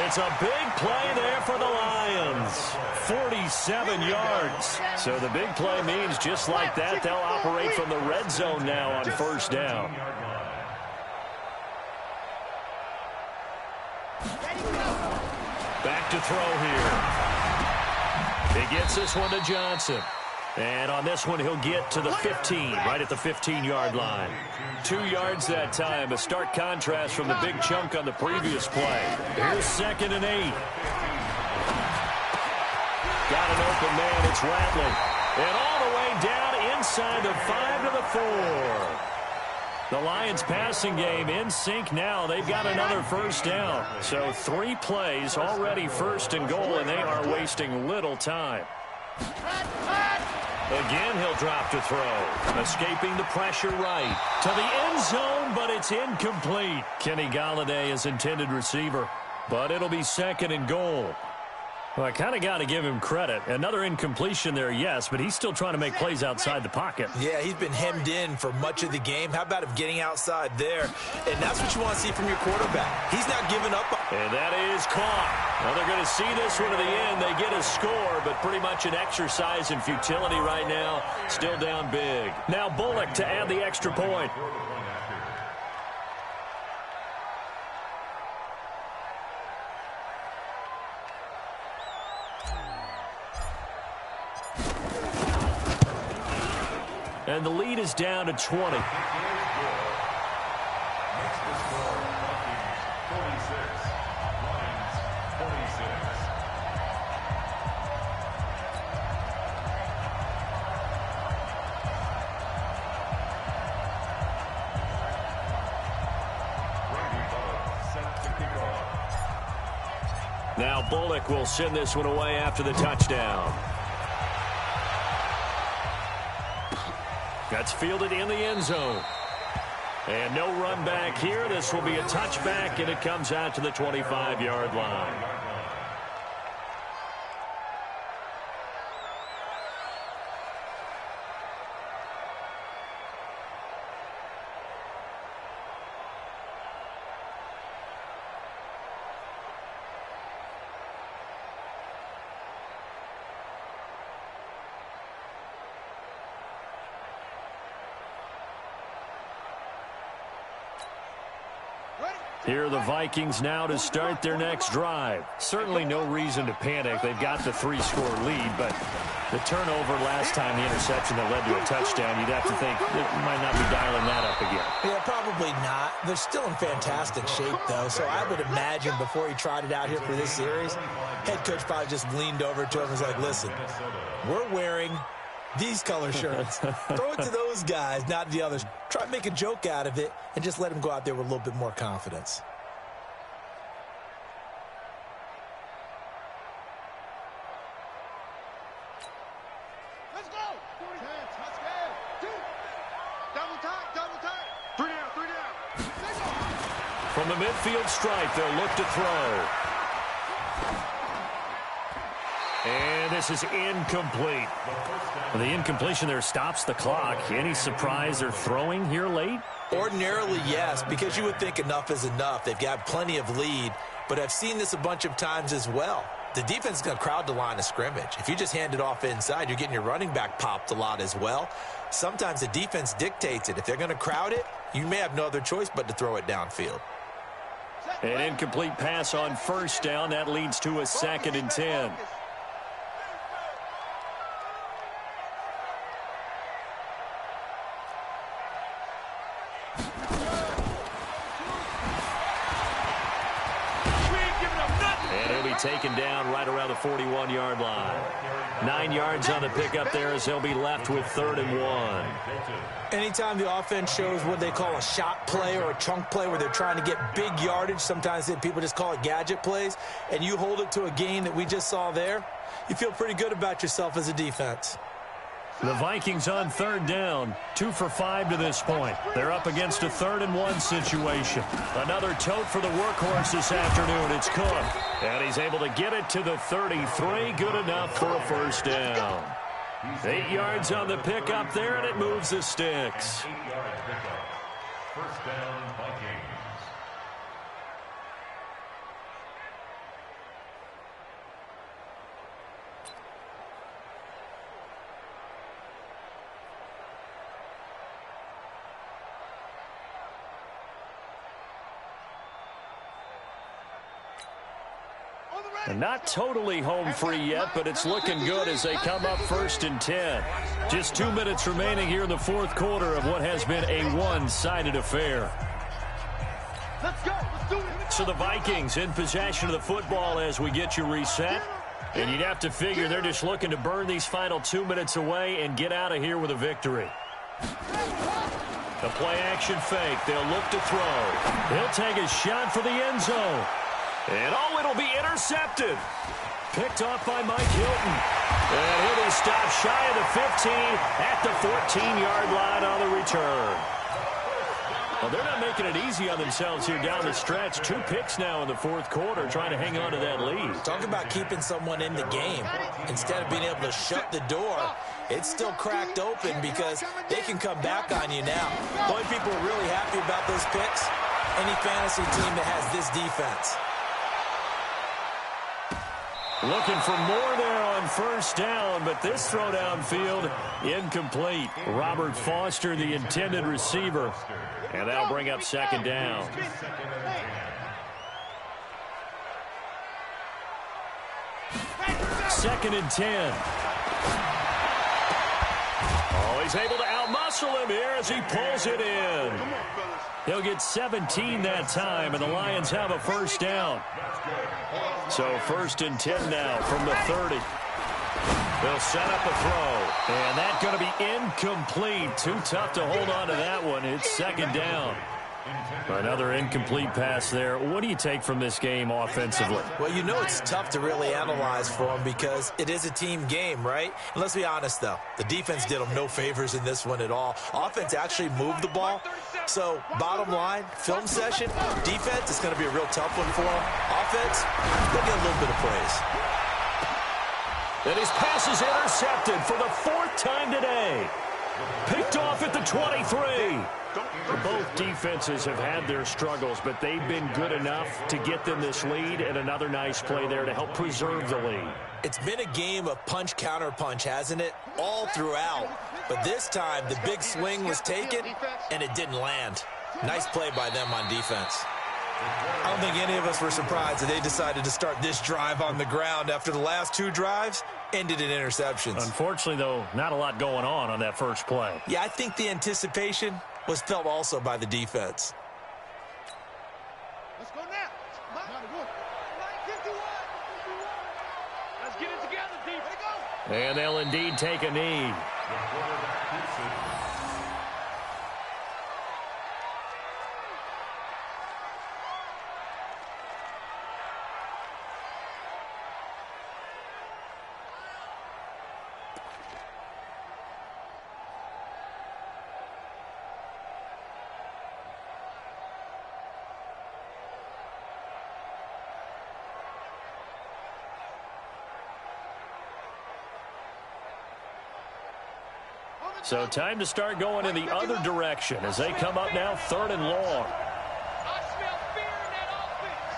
It's a big play there for the Lions. 47 yards. So the big play means just like that, they'll operate from the red zone now on 1st down. Back to throw here. He gets this one to Johnson. And on this one, he'll get to the 15, right at the 15-yard line. 2 yards that time, a stark contrast from the big chunk on the previous play. Here's 2nd and 8. Got an open man, it's Rattling. And all the way down inside the 5 to the 4. The Lions passing game in sync now. They've got another 1st down. So 3 plays, already 1st and goal, and they are wasting little time. Again, he'll drop to throw. Escaping the pressure right. To the end zone, but it's incomplete. Kenny Golladay is intended receiver, but it'll be 2nd and goal. Well, I kind of got to give him credit. Another incompletion there, yes, but he's still trying to make plays outside the pocket. Yeah, he's been hemmed in for much of the game. How about him getting outside there? And that's what you want to see from your quarterback. He's not giving up. And that is caught. Well, they're going to see this one to the end. They get a score, but pretty much an exercise in futility right now. Still down big. Now Bullock to add the extra point. And the lead is down to 20. Now Bullock will send this one away after the touchdown. That's fielded in the end zone. And no run back here. This will be a touchback, and it comes out to the 25-yard line. Here are the Vikings now to start their next drive. Certainly no reason to panic. They've got the 3-score lead, but the turnover last time, the interception that led to a touchdown, you'd have to think they might not be dialing that up again. Yeah, probably not. They're still in fantastic shape, though, so I would imagine before he tried it out here for this series, head coach probably just leaned over to him and was like, listen, we're wearing these color shirts. Throw it to those guys, not the others. Try to make a joke out of it and just let him go out there with a little bit more confidence. Let's go. Let's go. Double time. 3 down. From the midfield stripe, they'll look to throw. And this is incomplete. The incompletion there stops the clock. Any surprise they're throwing here late? Ordinarily, yes, because you would think enough is enough. They've got plenty of lead, but I've seen this a bunch of times as well. The defense is going to crowd the line of scrimmage. If you just hand it off inside, you're getting your running back popped a lot as well. Sometimes the defense dictates it. If they're going to crowd it, you may have no other choice but to throw it downfield. An incomplete pass on first down. That leads to a 2nd and 10. Taken down right around the 41-yard line. 9 yards on the pickup there as they'll be left with 3rd and 1. Anytime the offense shows what they call a shot play or a chunk play where they're trying to get big yardage, sometimes people just call it gadget plays, and you hold it to a gain that we just saw there, you feel pretty good about yourself as a defense. The Vikings on 3rd down, 2 for 5 to this point. They're up against a 3rd and 1 situation. Another tote for the workhorse this afternoon. It's Cook. And he's able to get it to the 33. Good enough for a 1st down. 8 yards on the pickup there, and it moves the sticks. 8-yard pickup. 1st down, Vikings. And not totally home free yet, but it's looking good as they come up 1st and 10. Just 2 minutes remaining here in the 4th quarter of what has been a one-sided affair. Let's go. Let's do it. So the Vikings in possession of the football as we get you reset. And you'd have to figure they're just looking to burn these final 2 minutes away and get out of here with a victory. The play-action fake. They'll look to throw. He'll take a shot for the end zone. And it'll be intercepted. Picked off by Mike Hilton. And he'll be stopped shy of the 15 at the 14-yard line on the return. Well, they're not making it easy on themselves here down the stretch. 2 picks now in the 4th quarter trying to hang on to that lead. Talk about keeping someone in the game. Instead of being able to shut the door, it's still cracked open because they can come back on you now. The only people who are really happy about those picks, any fantasy team that has this defense. Looking for more there on 1st down, but this throw downfield incomplete. Robert Foster, the intended receiver, and that'll bring up 2nd down. 2nd and 10. Oh, he's able to outmuscle him here as he pulls it in. He'll get 17 that time, and the Lions have a 1st down. So 1st and 10 now from the 30. They'll set up a throw, and that's going to be incomplete. Too tough to hold on to that one. It's 2nd down. Another incomplete pass there. What do you take from this game offensively? Well, you know it's tough to really analyze for them because it is a team game, right? And let's be honest, though. The defense did them no favors in this one at all. Offense actually moved the ball. So, bottom line, film session, defense is going to be a real tough one for them. Offense, they'll get a little bit of praise. And his pass is intercepted for the 4th time today. Picked off at the 23. Both defenses have had their struggles, but they've been good enough to get them this lead, and another nice play there to help preserve the lead. It's been a game of punch-counter-punch, hasn't it? All throughout. But this time, the big swing was taken, and it didn't land. Nice play by them on defense. I don't think any of us were surprised that they decided to start this drive on the ground after the last two drives ended in interceptions. Unfortunately, though, not a lot going on that first play. Yeah, I think the anticipation was felt also by the defense. Let's go now. Let's get it together, team. Ready to go. And they'll indeed take a knee. So time to start going in the other direction as they come up now 3rd and long. I smell fear in that offense.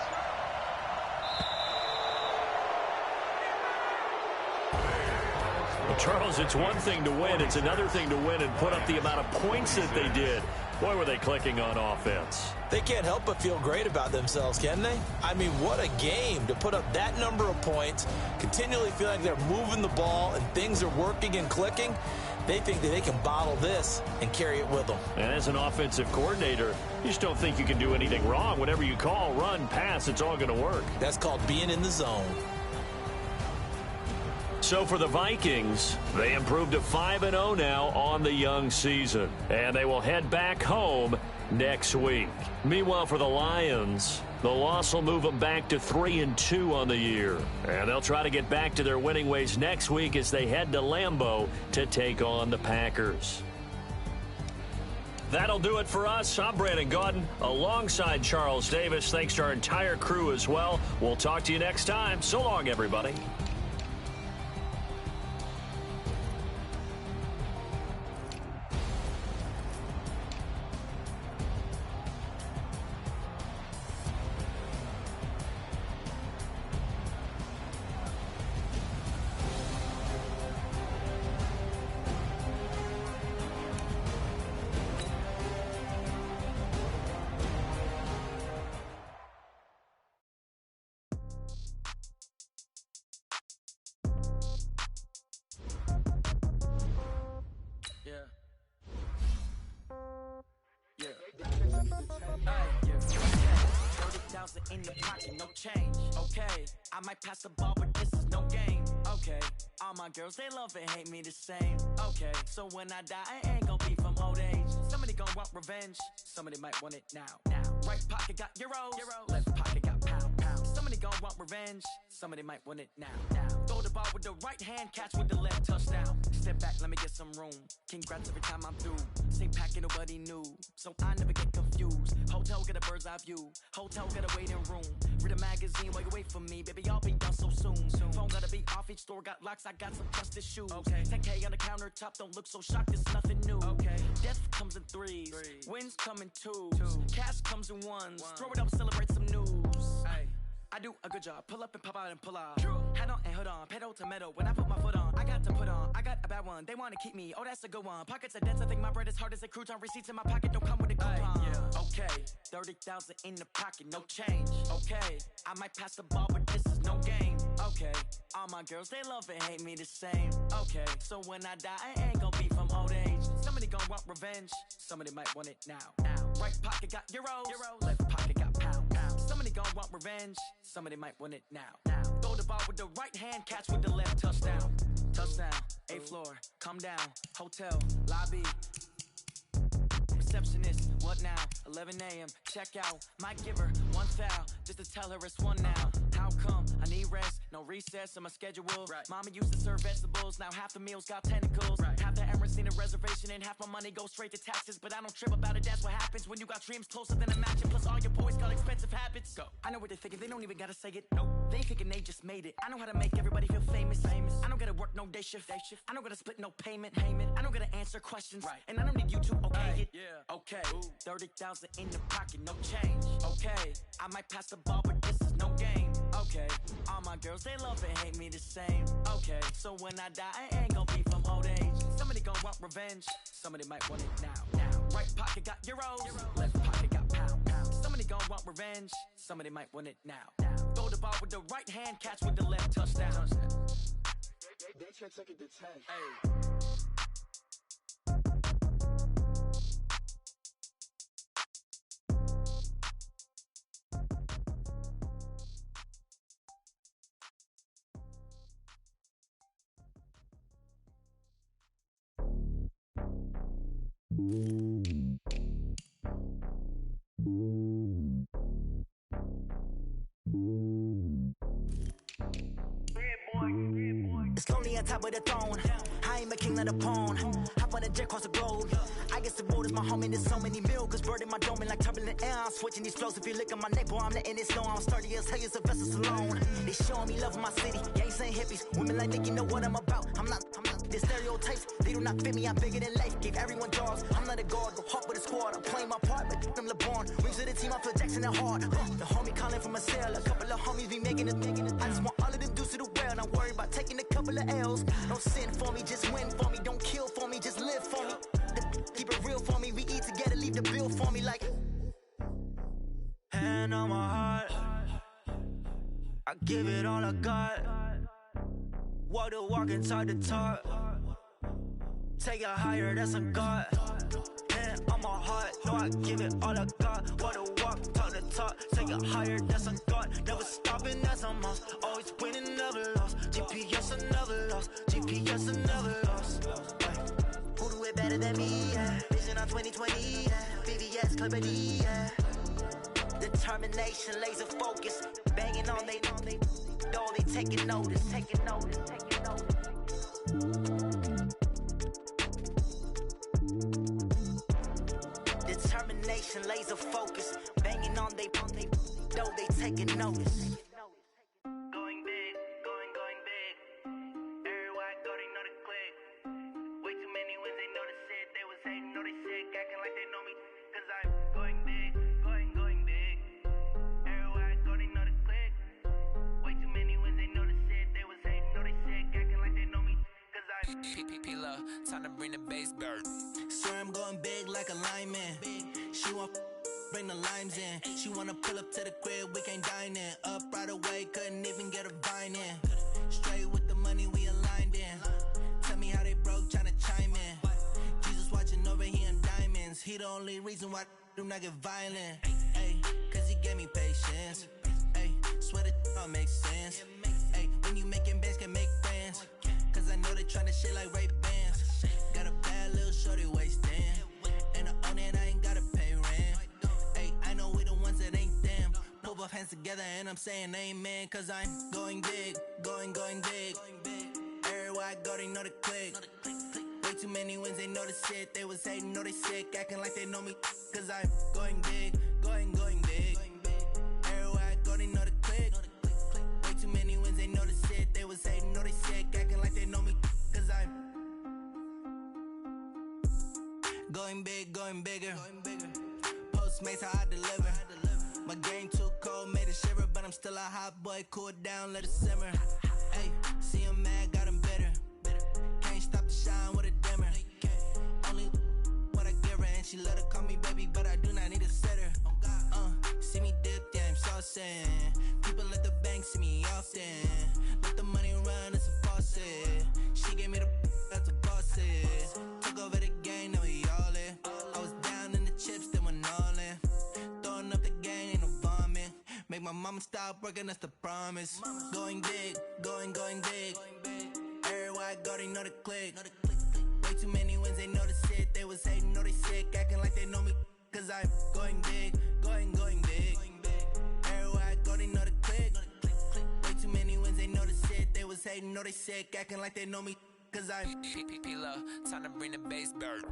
Well, Charles, it's one thing to win. It's another thing to win and put up the amount of points that they did. Boy, were they clicking on offense. They can't help but feel great about themselves, can they? I mean, what a game to put up that number of points, continually feel like they're moving the ball and things are working and clicking. They think that they can bottle this and carry it with them. And as an offensive coordinator, you just don't think you can do anything wrong. Whatever you call, run, pass, it's all going to work. That's called being in the zone. So for the Vikings, they improved to 5-0 now on the young season. And they will head back home next week. Meanwhile, for the Lions, the loss will move them back to 3-2 on the year. And they'll try to get back to their winning ways next week as they head to Lambeau to take on the Packers. That'll do it for us. I'm Brandon Gaudin alongside Charles Davis. Thanks to our entire crew as well. We'll talk to you next time. So long, everybody. In the pocket, no change. Okay, I might pass the ball, but this is no game. Okay, all my girls, they love and hate me the same. Okay, so when I die, I ain't gonna be from old age. Somebody gonna want revenge, somebody might want it now. Right pocket got euros, left pocket got pound. Somebody gonna want revenge, somebody might want it now. Throw the ball with the right hand, catch with the left, touchdown. Step back, let me get some room. Congrats every time I'm through. Same packet, nobody knew, so I never get confused. Hotel get a bird's eye view, hotel get a waiting room. Read a magazine while you wait for me, baby, I'll be done so soon. Phone gotta be off, each store got locks, I got some trusted shoes. Okay, 10K on the countertop, don't look so shocked, it's nothing new. Okay, death comes in threes, wins come in twos, cash comes in ones. Throw it up, celebrate some news. I do a good job, pull up and pop out and pull out. Head on and hood on, pedal to metal. When I put my foot on, I got to put on. I got a bad one, they wanna keep me, oh that's a good one. Pockets are dense, I think my bread is hard as a crouton. Receipts in my pocket don't come with a coupon. Okay, 30,000 in the pocket, no change. Okay, I might pass the ball, but this is no game. Okay, all my girls, they love and hate me the same. Okay, so when I die, I ain't gonna be from old age. Somebody gonna want revenge, somebody might want it now. Right pocket got euros, left pocket got pound. Somebody gon' want revenge, somebody might want it now. Throw the ball with the right hand, catch with the left, touchdown. Touchdown, 8th floor, come down, hotel, lobby. Receptionist, what now? 11 a.m., check out. Might give her one foul, just to tell her it's one now. How come? I need rest, no recess in my schedule. Mama used to serve vegetables, now half the meals got tentacles. Half the errands need a reservation and half my money goes straight to taxes. But I don't trip about it, that's what happens when you got dreams closer than a match. And plus all your boys got expensive habits. Go. I know what they're thinking, they don't even gotta say it. Nope. They ain't thinking they just made it. I know how to make everybody feel famous. I don't gotta work no day shift. I don't gotta split no payment. I don't gotta answer questions. And I don't need you to okay it. Okay, 30,000 in the pocket, no change. Okay, I might pass the ball, but this is no game. Okay, all my girls, they love and hate me the same. Okay, so when I die, I ain't gonna be from old age. Somebody gonna want revenge, somebody might want it now. Right pocket got euros, left pocket got pound. Somebody gon' want revenge. Somebody might want it now. Throw the ball with the right hand, catch with the left, touchdown. They check second to 10. Hey. It's lonely on top of the throne. I ain't a king of the pawn. Hop on a jet across the globe. I guess the world is my home and there's so many milkers bird in my dome and like turbulent air. I'm switching these flows. If you look at my neck, boy, I'm letting it snow. I'm sturdy as hell as a vessel alone. They showing me love in my city. Gangs ain't hippies. Women like Nick, you know what I'm about. I'm not. The stereotypes, they do not fit me. I'm bigger than life. Gave everyone jobs. I'm not a guard. Go hard with a squad. I'm playing my part, but them LeBron. Rings to the team. I feel Jackson and hard. The homie calling from a cell. A couple of homies be making it. I just want all of them dudes to do well. Not worry about taking a couple of L's. Don't sin for me, just win for me. Don't kill for me, just live for me. Keep it real for me. We eat together, leave the bill for me like. Hand on my heart, I give it all I got. Walk the walk and talk the talk. Take it higher, that's a God. Hand on my heart, no, I give it all I got. Walk the walk, talk the talk. Take it higher, that's a God. Never stopping, that's a must. Always winning, never lost. GPS, I never lost. GPS, I never lost. Who do it better than me? Yeah. Vision on 2020. Yeah. VVS, Clipper D. Yeah. Determination, laser focus. Banging on they door, they taking notice. Taking notice. Determination, laser focus. Banging on they door, they taking notice. Going big, going big. Everywhere I go, they know the click. Way too many wins, they know the shit. They was hating, know they sick, acting like they know me. Cause I'm going big, going big. Everywhere I go, they know the click. Way too many wins, they know the shit. They was hating, know they sick, acting like they know me. Cause I'm P-P-P-Love, time to bring the bass bird. Swear I'm going big like a lineman. She want bring the limes in. She wanna pull up to the crib, we can't dine in. Up right away, couldn't even get a vine in. Straight with the money we aligned in. Tell me how they broke, tryna chime in. Jesus watching over, he in diamonds. He the only reason why do not get violent. Ay, cause he gave me patience. Ay, swear that all makes sense. Ay, when you making bands, can make friends. Cause I know they tryna shit like Ray-Bans. Got a bad little shorty wasting. And I own it, I ain't gotta pay rent. Ay, I know we the ones that ain't them. Put both hands together and I'm saying amen. Cause I'm going big, going big. Everywhere I go, they know the click. Way too many wins, they know the shit. They was hating, know they sick, acting like they know me. Cause I'm going big, going big. Everywhere I go, they know the click. Way too many wins, they know the shit. They was hating, know they sick, acting like they know me. Cause I'm going big, going bigger. Postmates how I deliver. My game too cold, made it shiver, but I'm still a hot boy. Cool down, let it simmer. Hey, see him mad, got him bitter. Can't stop the shine with a dimmer. Only what I give her, and she let her call me baby, but I do not need a sitter. See me dip, yeah, I'm saucing. People at the bank see me often. Let the money run, it's a faucet. She gave me the that's a faucet. Took over the game, now we all in. I was down in the chips, then went all in. Throwing up the gang, ain't no vomit. Make my mama stop working, that's the promise. Going big, going big. Everywhere I go, they know the click. Way too many wins, they know the shit. They was hating, know they sick, acting like they know me. Cause I'm going big, going big. Everywhere I go, they know the click. Way too many wins, they know the shit. They was hating, know they sick, acting like they know me. Cause I'm P-P-P-Love, time to bring the bass bird.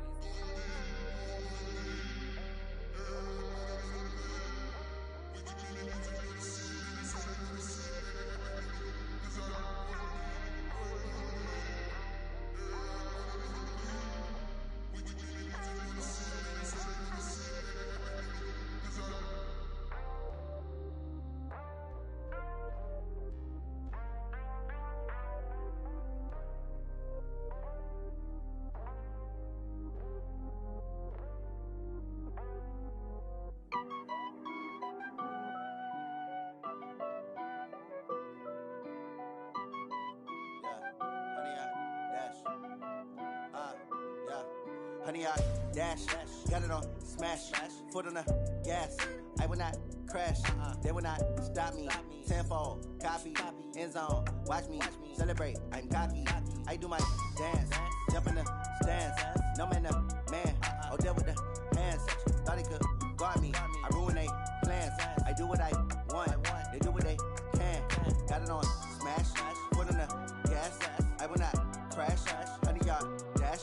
100 yard dash. Got it on smash. Foot on the gas. I will not crash. They will not stop me. Tenfold, copy, end zone. Watch me celebrate. I'm cocky. I do my dance. Jump in the stands. No man, no man. Oh, deal with the hands. Thought he could guard me. I ruin they plans. I do what I want. They do what they can. Got it on smash. Foot on the gas. I will not crash. 100 yard dash.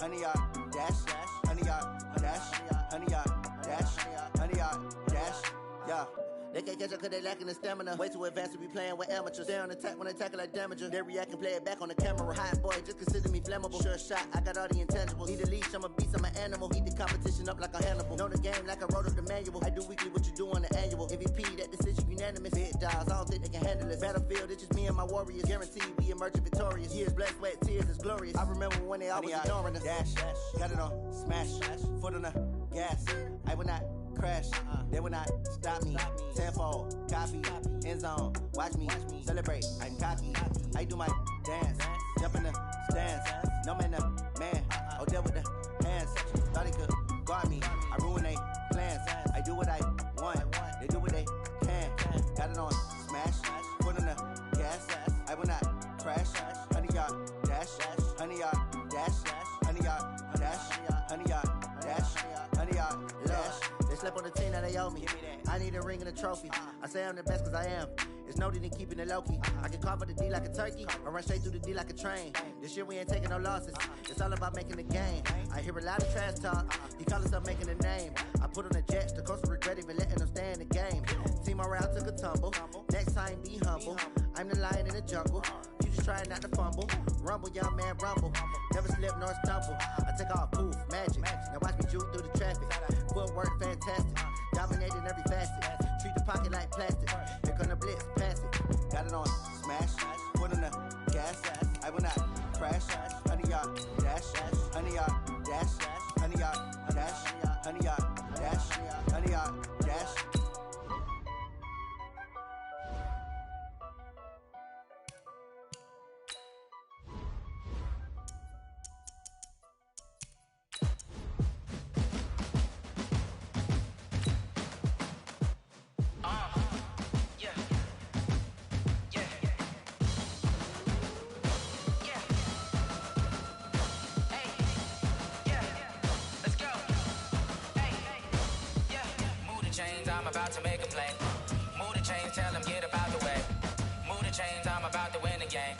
100 yard dash. 100 yard dash. 100 yard dash. 100 yard dash. Yeah. They can't catch up cause they lacking the stamina. Way too advanced to be playing with amateurs. Stay on attack when I tackle like damager. They react and play it back on the camera. Hot boy, just consider me flammable. Sure shot, I got all the intangibles. Need a leash, I'm a beast, I'm an animal. Heat the competition up like a Hannibal. Know the game like I wrote up the manual. I do weekly what you do on the annual. MVP, that decision unanimous. Big dogs, I don't think they can handle it. Battlefield, it's just me and my warriors. Guaranteed we emerging victorious. Years, blood, sweat, tears, it's glorious. I remember when they always ignoring us. Dash, got it on smash. Foot on the gas. I will not crash. They will not stop me. Tenfold, copy, end zone. Watch me celebrate. I'm cocky. I do my dance. Jump in the stands. No man, no man. Oh, deal with the hands. Thought he could guard me. I ruin they plans. I do what I want. They do what they can. Got it on smash. Foot on the gas. I will not crash. 100 yard dash. 100 yard dash. 100 yard dash. 100 yard dash. 100 yard dash. They slept on the team that they owe me. I need a ring and a trophy. I say I'm the best cause I am. It's no need in keeping it low-key. I can carve up the D like a turkey or run straight through the D like a train. This year we ain't taking no losses. It's all about making the game. I hear a lot of trash talk. He call himself making a name. I put on the jets. The coach will regret even letting them stay in the game. Team morale took a tumble. Next time be humble. I'm the lion in the jungle. You just trying not to fumble. Rumble, young man, rumble. Never slip nor stumble. I take off, poof, magic. Now watch me juke through the traffic. Footwork fantastic. Dominating every facet. Treat the pocket like plastic. Here come the blitz, pass it. Got it on smash. Foot on the gas. I will not crash. 100 yard dash. 100 yard dash. 100 yard dash. 100 yard dash. 100 yard dash. I'm about to make a play. Move the chains, tell them get up out the way. Move the chains, I'm about to win the game.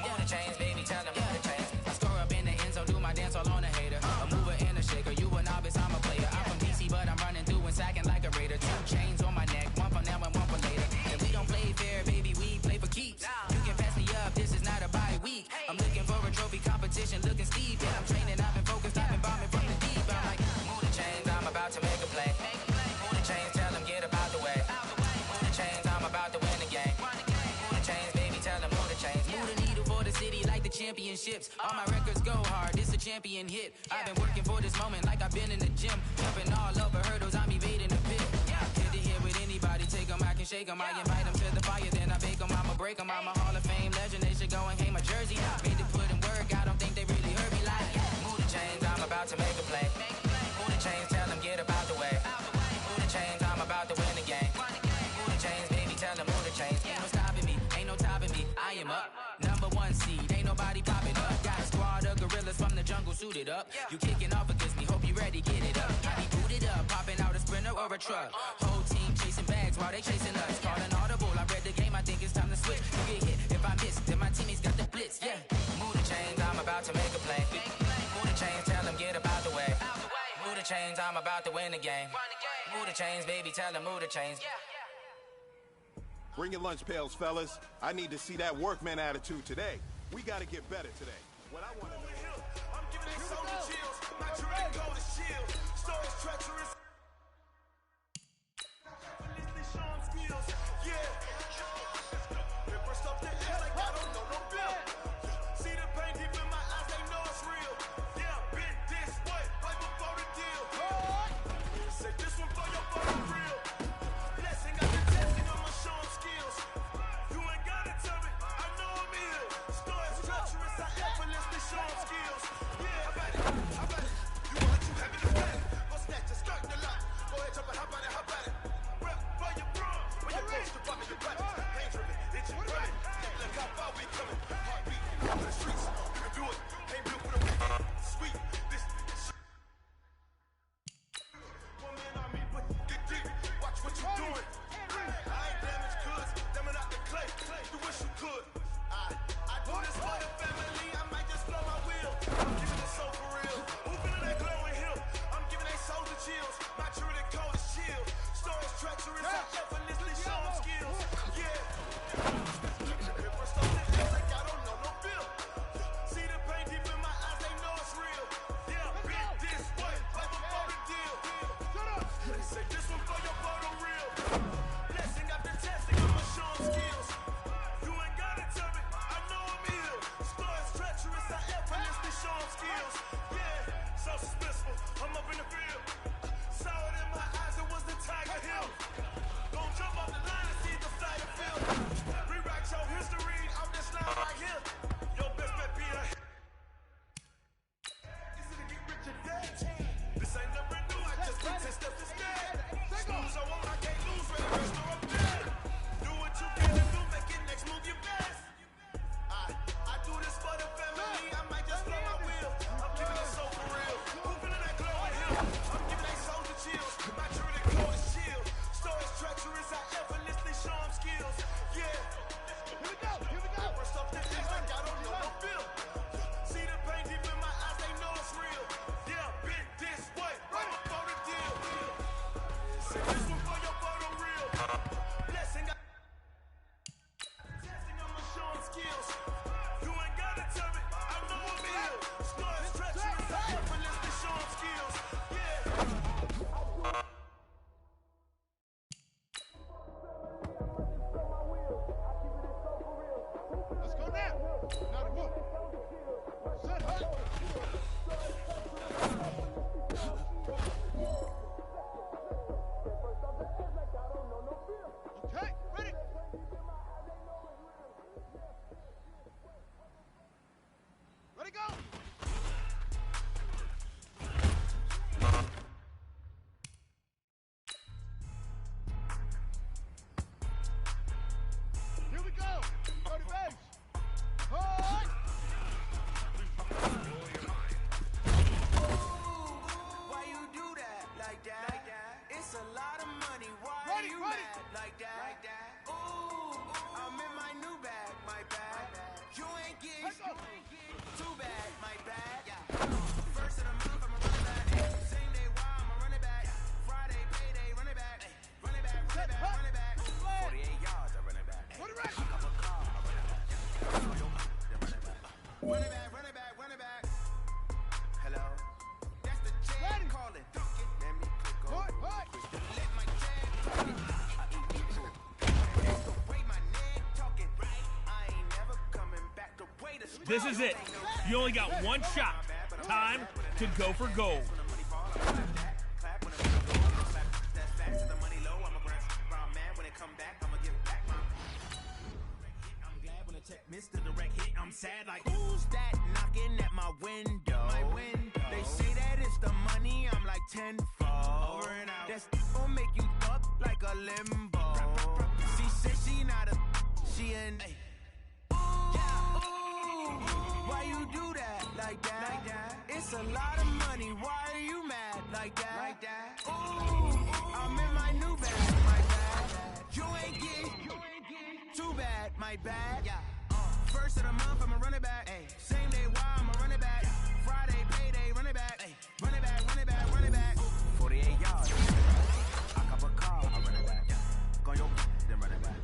Move the chains, baby, tell them move the chains. I score up in the end zone, do my dance all on a hater. A mover and a shaker, you a novice, I'm a player. I'm from DC, but I'm running through and sacking like a raider. 2 chains on my neck, one for now and one for later. And we don't play fair, baby, we play for keeps. You can pass me up, this is not a bye week. I'm looking for a trophy competition, looking steep. And I'm training, I've been focused, I've been bombing from the deep. I'm like, move the chains, I'm about to make a play. Move the chains, tell them get up out the way. Move the chains, I'm about to win the game. Move the chains, baby, tell them move the chains. Move the needle for the city like the championships. All my records go hard, this a champion hit. I've been working for this moment like I've been in the gym. Jumping all over hurdles, I'm evading the pit. Hit to hit with anybody, take them, I can shake them. I invite them to the fire, then I bake them, I'ma break them. I'm a Hall of Fame legend, they should go and hang my jersey. Made to put in work, I don't think they really heard me like. Move the chains, I'm about to make a play. Move the chains, tell them get up out the way. Move the chains, I'm about to win the game. Move the chains, baby, tell them move the chains. Ain't no stopping me, ain't no topping me. I am up, #1 seed, ain't nobody popping up. Got a squad of gorillas from the jungle suited up. You kicking off against me, hope you ready, get it up. I be booted up, popping out a sprinter or a truck. Whole team chasing bags while they chasing us. Calling audible, I read the game, I think it's time to switch. You get hit, if I miss, then my teammates got the blitz, yeah. Move the chains, I'm about to make a play. Move the chains, tell them get up out the way. Move the chains, I'm about to win the game. Move the chains, baby, tell them move the chains. Bring your lunch pails, fellas. I need to see that workman attitude today. We gotta get better today. What I want to know. I'm giving they soldier chills. My dream gold is shield. Stories treacherous. Effortlessly showing skills. Yeah. They burst up the air like I don't know no bill. See the pain deep in my eyes, they know it's real. Yeah, been this way, right before the deal. Say this one for your fucking real. Blessing, got the testing on my showing skills. You ain't gotta tell me, I know I'm ill. Stories treacherous, I effortlessly showing skills. Too bad, my bad. First of the month, I'm a running back. Same day, why I'm a running back. Friday, payday, running back. Running back, running back, running back. 48 yards, I running back. I have a car, I running back. Running back, running back, running back. Hello? That's the jam calling. Let me click on let my jam talking. The way my neck talking. I ain't never coming back. The way the This is it. You only got one shot. Time to go for gold. Mr. Direct Hit, I'm sad like who's that knocking at my window? They say that it's the money, I'm like tenfold. Over and out. That's gon' make you up like a limbo. She said she not a, she in. Why you do that like that? It's a lot of money. Why are you mad like that? Ooh, I'm in my new bag, my bad. You ain't getting too bad, my bad. First of the month, I'm a running back. Same day, why I'm a running back. Friday, payday, running back. Running back, running back, running back. 48 yards. I cop a car, I run it back. Go your then run it back.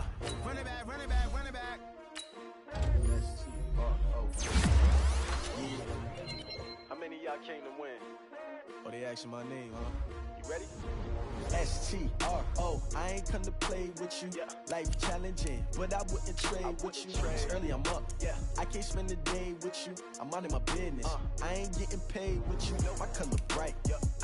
Running back, running back, running back. How many of y'all came to win? Oh, they asking my name, huh? You ready? STRO, I ain't come to play with you. Life challenging, but I wouldn't trade with you. It's early, I'm up. I can't spend the day with you. I'm out of my business. I ain't getting paid with you. My color bright.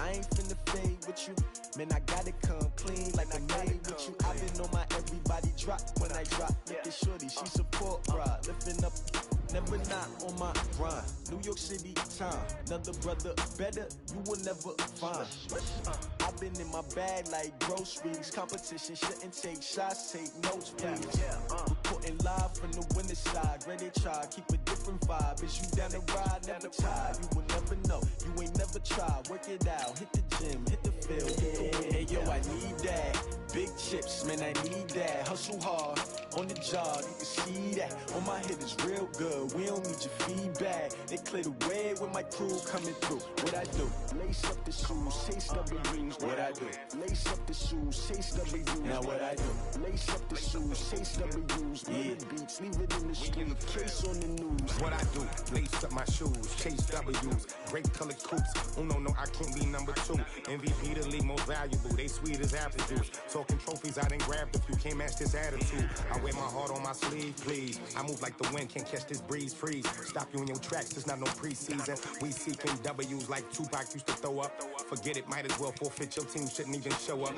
I ain't finna fade with you. Man, I gotta come clean like I made with you. I've been on my everybody drop when I drop. Look at shorty, she support ride. Lifting up, never not on my grind. New York City time, another brother better, you will never find. I've been in my bag like groceries. Competition shouldn't take shots, take notes, please. Reporting live from the winter side. Ready to try, keep a different vibe. Is you down the ride, never tired. You will never know, you ain't never tried. Work it out, hit the gym, hit the field. Hey yo, I need that. Big chips, man, I need that. Hustle hard, on the job, you can see that. On my head is real good, we don't need your feedback. They clear the way with my crew coming through. What I do? Lace up the shoes, chase W's. What I do? Lace up the shoes, chase W's. Now what I do? Lace up the shoes, chase W's. Yeah, beats, leave it in the street, case on the news. What I do? Lace up my shoes, chase W's. Great colored coops. Oh no, I can't be number 2. MVP the league most valuable. They sweet as apple juice. Talking trophies, I didn't grab the few. Can't match this attitude. I wear my heart on my sleeve, please. I move like the wind, can't catch this breeze. Freeze. Stop you in your tracks. There's not no preseason. We seeking W's like Tupac used to throw up. Forget it, might as well forfeit. Your team shouldn't even show up.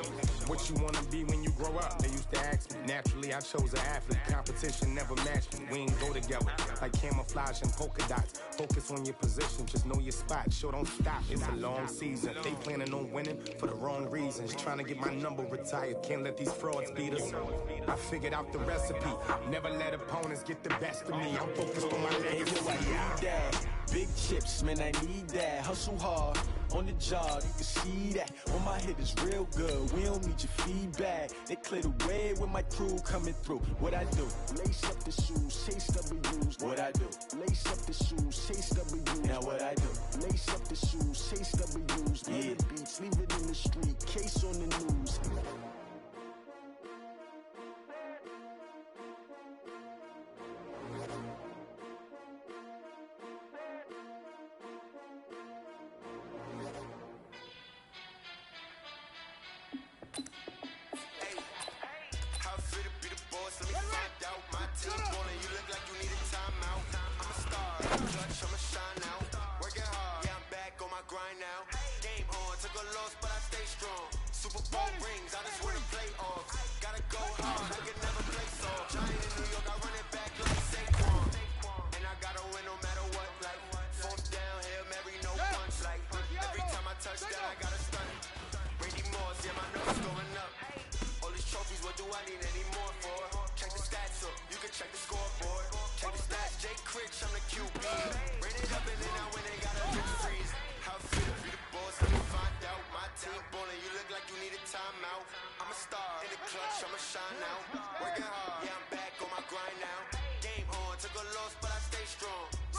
What you wanna be when you grow up? They used to ask me. Naturally, I chose an athlete. Competition never matched me. We ain't go together like camouflage and polka dots. Focus on your position, just know your spot. Sure, don't stop. It's a long season. They planning on winning for the wrong reasons. Trying to get my number retired. Can't let these frauds beat us. I figured out the recipe. Never let opponents get the best of me. I'm focused on my legacy. I need that. Big chips, man, I need that. Hustle hard, on the job, you can see that. On my head is real good, we don't need your feedback. They clear the way with my crew coming through. What I do? Lace up the shoes, chase W's. What I do? Lace up the shoes, chase W's. Now what I do? Lace up the shoes, chase W's. Yeah, beats, leave it in the street, case on the news.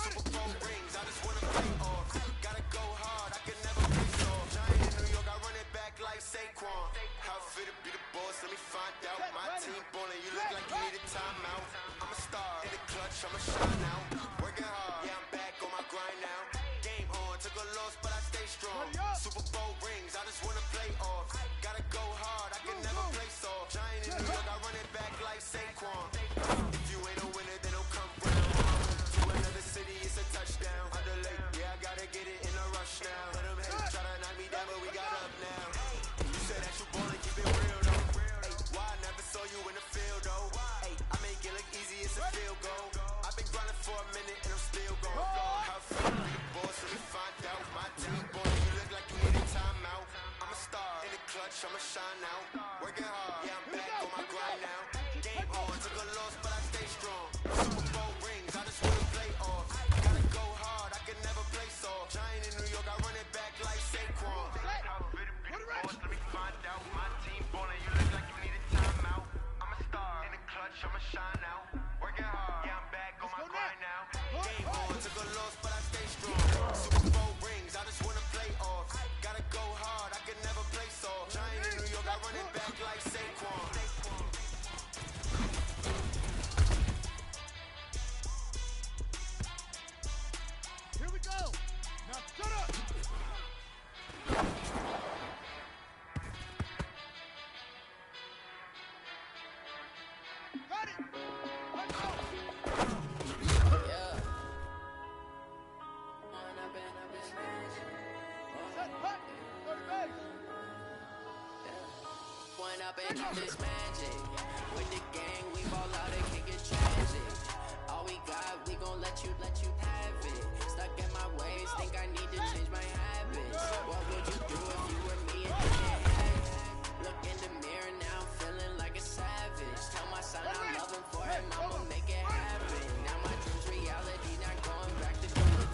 Super Bowl rings, I just wanna play off. Gotta go hard, I can never play soft. Giant in New York, I run it back like Saquon. How fit to be the boss, let me find out. My team ballin', you look like you need a timeout. I'm a star, in the clutch, I'ma shine out. Working hard, yeah, I'm back on my grind now. Game on, took a loss, but I stay strong. Super Bowl rings, I just wanna play off. Gotta go hard, I can never play soft. Giant in New York, I run it back like Saquon. If you ain't a winner, then don't come round. To another city, it's a touchdown. Underlay, yeah, I gotta get it in a rush now. Let them hate, try to knock me down, but we got up now. You said that you ballin', keep it real though. Hey, why I never saw you in the field though? Hey, I make it look easy, it's a field goal. I've been grinding for a minute and I'm still going. How far be the boss, let me find out. My team ballin', you look like you need a timeout. I'm a star, in the clutch, I'ma shine out. Working hard, yeah, I'm back on my grind now. Game on, took a loss, but I stay strong. Super Bowl rings, I just wanna play off. Gotta go hard, I can never play soft. Giant in New York, I run it back like Saquon. Let me find out. My team ballin', you look like you need a timeout. I'm a star, in the clutch, I'ma shine out. Working hard, yeah, I'm back on my grind now. Game on, took a loss, but I stay strong. Super Bowl rings, I just wanna play off. Gotta go hard, I can never play soft. Giant in New York, I run it back like Saquon. Here we go. Now shut up. Got it. Let's go. Set, hut. Go to base. Point up and keep this magic. With the gang, we ball out and kick it tragic. All we got, we gon' let you have it. Stuck in my ways, think I need to change my habits. What would you do if you were me and didn't have it? Look in the mirror now, feeling like a savage. Tell my son I'm loving for him, I'ma make it happen. Now my dream's reality, not going back to do it.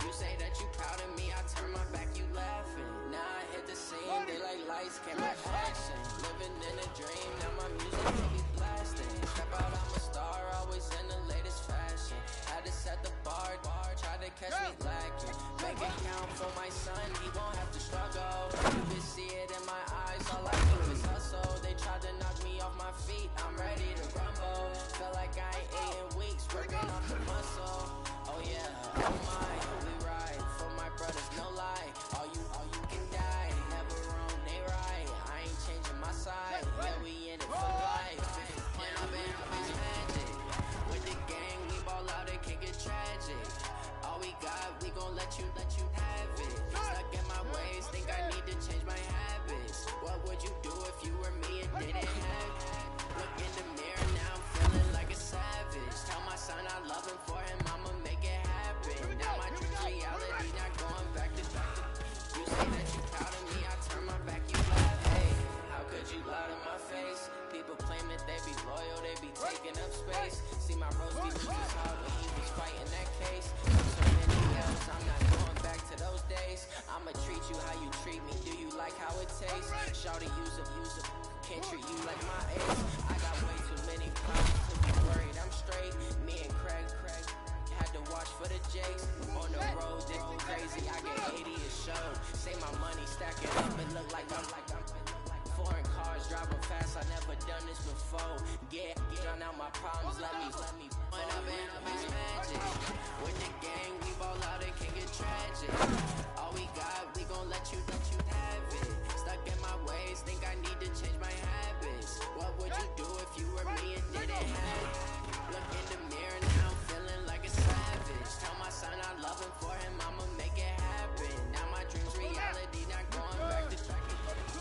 You say that you proud of me, I turn my back, you laughing. Now I hit the scene, they like lights, camera, action. Living in a dream, now my music they be blasting. Step out, I'm a star, always in the latest fashion. Had to set the bar, try to catch me lacking. Make it count for my son, he won't have to struggle. You can see it in my eyes, all I do is hustle. They tried to knock me off my feet, I'm ready to rumble. Feel like I ain't ate in weeks, working off the muscle. Oh yeah, oh my, we ride for my brothers, no lie. All you can die, never wrong, they right. I ain't changing my side, yeah, we in it for life. When I've been magic, with the gang, we ball out and kick it tragic. All we got, we gon' let you have it. Stuck in my ways, think I need to change my habits. What would you do if you were me and didn't have it? Look in the mirror now, I'm feeling like a savage. Tell my son I love him for him, I'ma make it happen. Now my dream's reality, not going back to you say that you proud of me, I turn my back, you laugh. Hey, how could you lie to my face? People claim that they be loyal, they be taking up space. See my roasty was hard when he was fighting that case. So many else, I'm not going back to those days. I'ma treat you how you treat me, do you like how it tastes? Shout to use up, can't treat you like my ace. I got way too many problems to be worried, I'm straight. Me and Craig had to watch for the Jakes. On the road, they go crazy, I get 80 a show. Say my money stacking up, it look like I'm foreign cars driving fast, I never done this before. Drown out my problems, let me When I've been magic. With the gang, we ball out and kick it tragic. All we got, we gon' let you have it. Stuck in my ways, think I need to change my habits. What would you do if you were me and didn't have it? Look in the mirror now, I'm feeling like a savage. Tell my son I love him for him, I'ma make it happen. Now my dream's reality, not going back to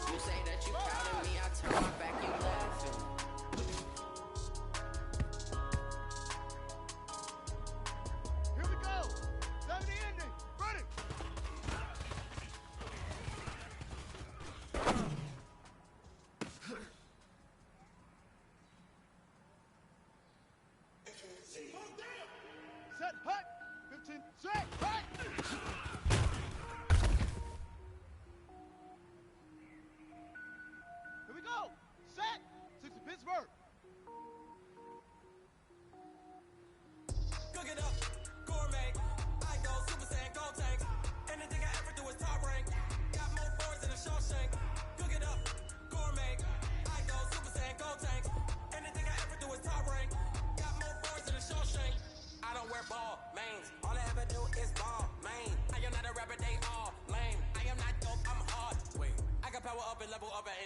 you say that you proud of me, I turn my back, you laughing. Here we go. 70 ending. Ready.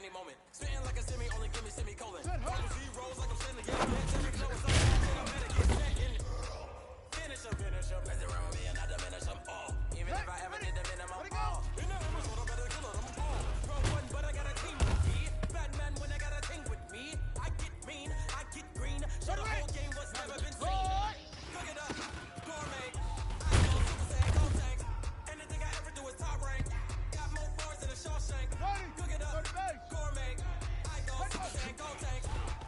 any moment. Spitting like a semi, only give me semicolon. Zeros like I'm sending, yeah, bitch. Every flow is like that, I better get set in. Finish him, mess around with me and I diminish them all. Even if I ever did the minimum, all. In the episode, I better kill them all. Row one, but I got a team with me. Batman when I got a thing with me. I get mean, I get green. So the whole game was never been seen. Cook it up, gourmet. I go Super Saiyan, go tank. Anything I ever do is top rank. Got more bars than a Shawshank. Cook it up, gourmet. I go Super Saiyan, go tank.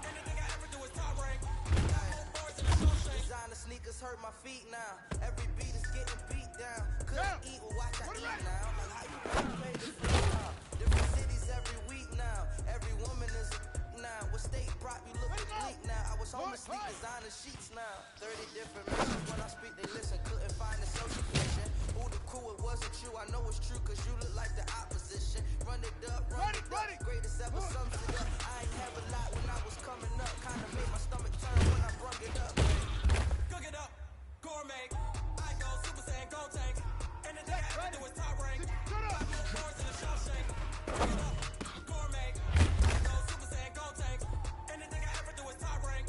Anything I ever do is top rank. Got more bars than a Shawshank. Designer sneakers hurt my feet now. Every beat is getting beat down. Couldn't eat or watch I eat now. How you gonna pay the fee now? Different cities every week now. Every woman is a now. What state brought me looking bleak now? I was home to sleep designer sheets now. 30 different missions when I speak they listen. Couldn't find the social connection. Who the crew, it wasn't you. I know it's true cause you look like the opposition. Run it up, run it up. Greatest ever sums it up. I ain't have a lot when I was coming up. Kinda made my stomach turn when I brung it up. Cook it up, gourmet. I go Super Saiyan, go tank. Anything I ever do is top rank. Got more bars than a Shawshank. Cook it up, gourmet. I go Super Saiyan, go tank. Anything I ever do is top rank.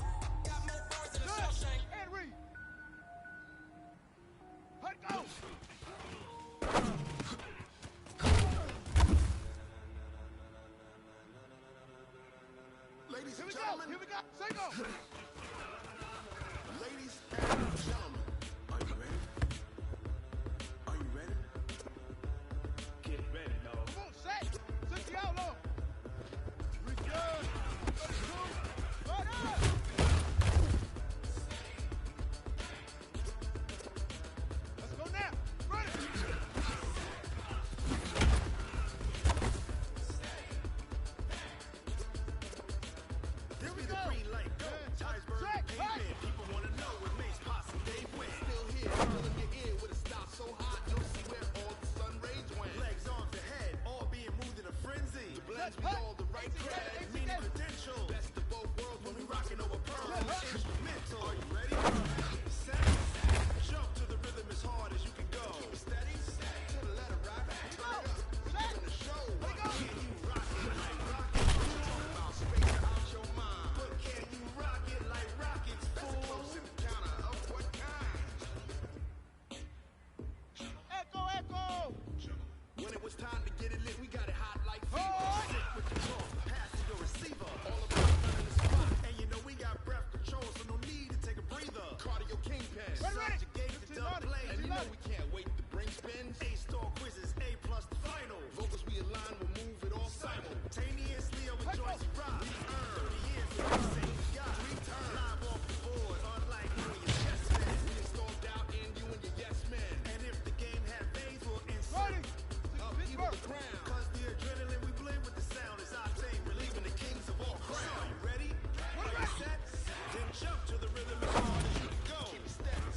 Got more bars than a Shawshank. Henry. Let go. Ladies and Here gentlemen. we go. Say go. Ladies and gentlemen. Are you ready? Are you ready? Get ready, dog. Come on, set. Sit you out, Lord. Return. Right up. Let's go now. Ready. Here we go. Green light, go. Iceberg, pavement. People want to know what makes possible. Dave win. Still here, filling your ear with a stop so hot you'll see where all the sun rays went. Legs on the head, all being moved in a frenzy. The blends we all the right cred, Meaning credentials. best of both worlds when we rocking over pearls. Instrumental. Are you ready? Set. Jump to the rhythm as hard as you can go. Keep it steady, to the letter rock. Turn it up, we're giving a show. Can you rock it like rockets? Talk about space out your mind. But can you rock it like rockets, That's a fool? close encounter of what kind? Echo, echo. When it was time to get it lit, we got it hot like fever. Sit with the talk, pass to your receiver. All about running the spot. And you know we got breath control, so no need to take a breather. Cardio kingpin. Ready. Your gauge to double play. And you know we can't wait to bring spins. A-star quizzes, A+ the final. Vocals we align, we'll move it all Simultaneously over Joyce Rock. We earned 30 years of the same guy. Return. Live off the board, unlike you and your chess man. We installed doubt in you and your yes men. And if the game had veins, we'll insert Upheaval the crown. Cause the adrenaline we blend with the sound is octane, relieving the kings of all crowns. Are you ready? Are you set? Then jump to the rhythm as hard as you can go. Keep it steady,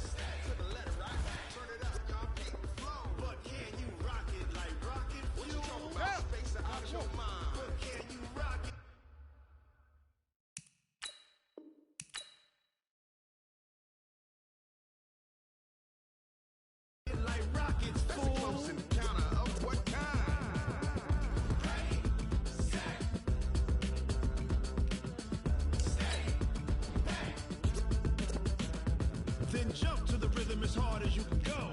to the letter rock. Turn it up, y'all keep the flow. But can you rock it like rocket What you fuel? talking about? Space out of your mind. But can you rock it? Like rockets, That's a fool. close encounter of what kind? Then jump to the rhythm as hard as you can go.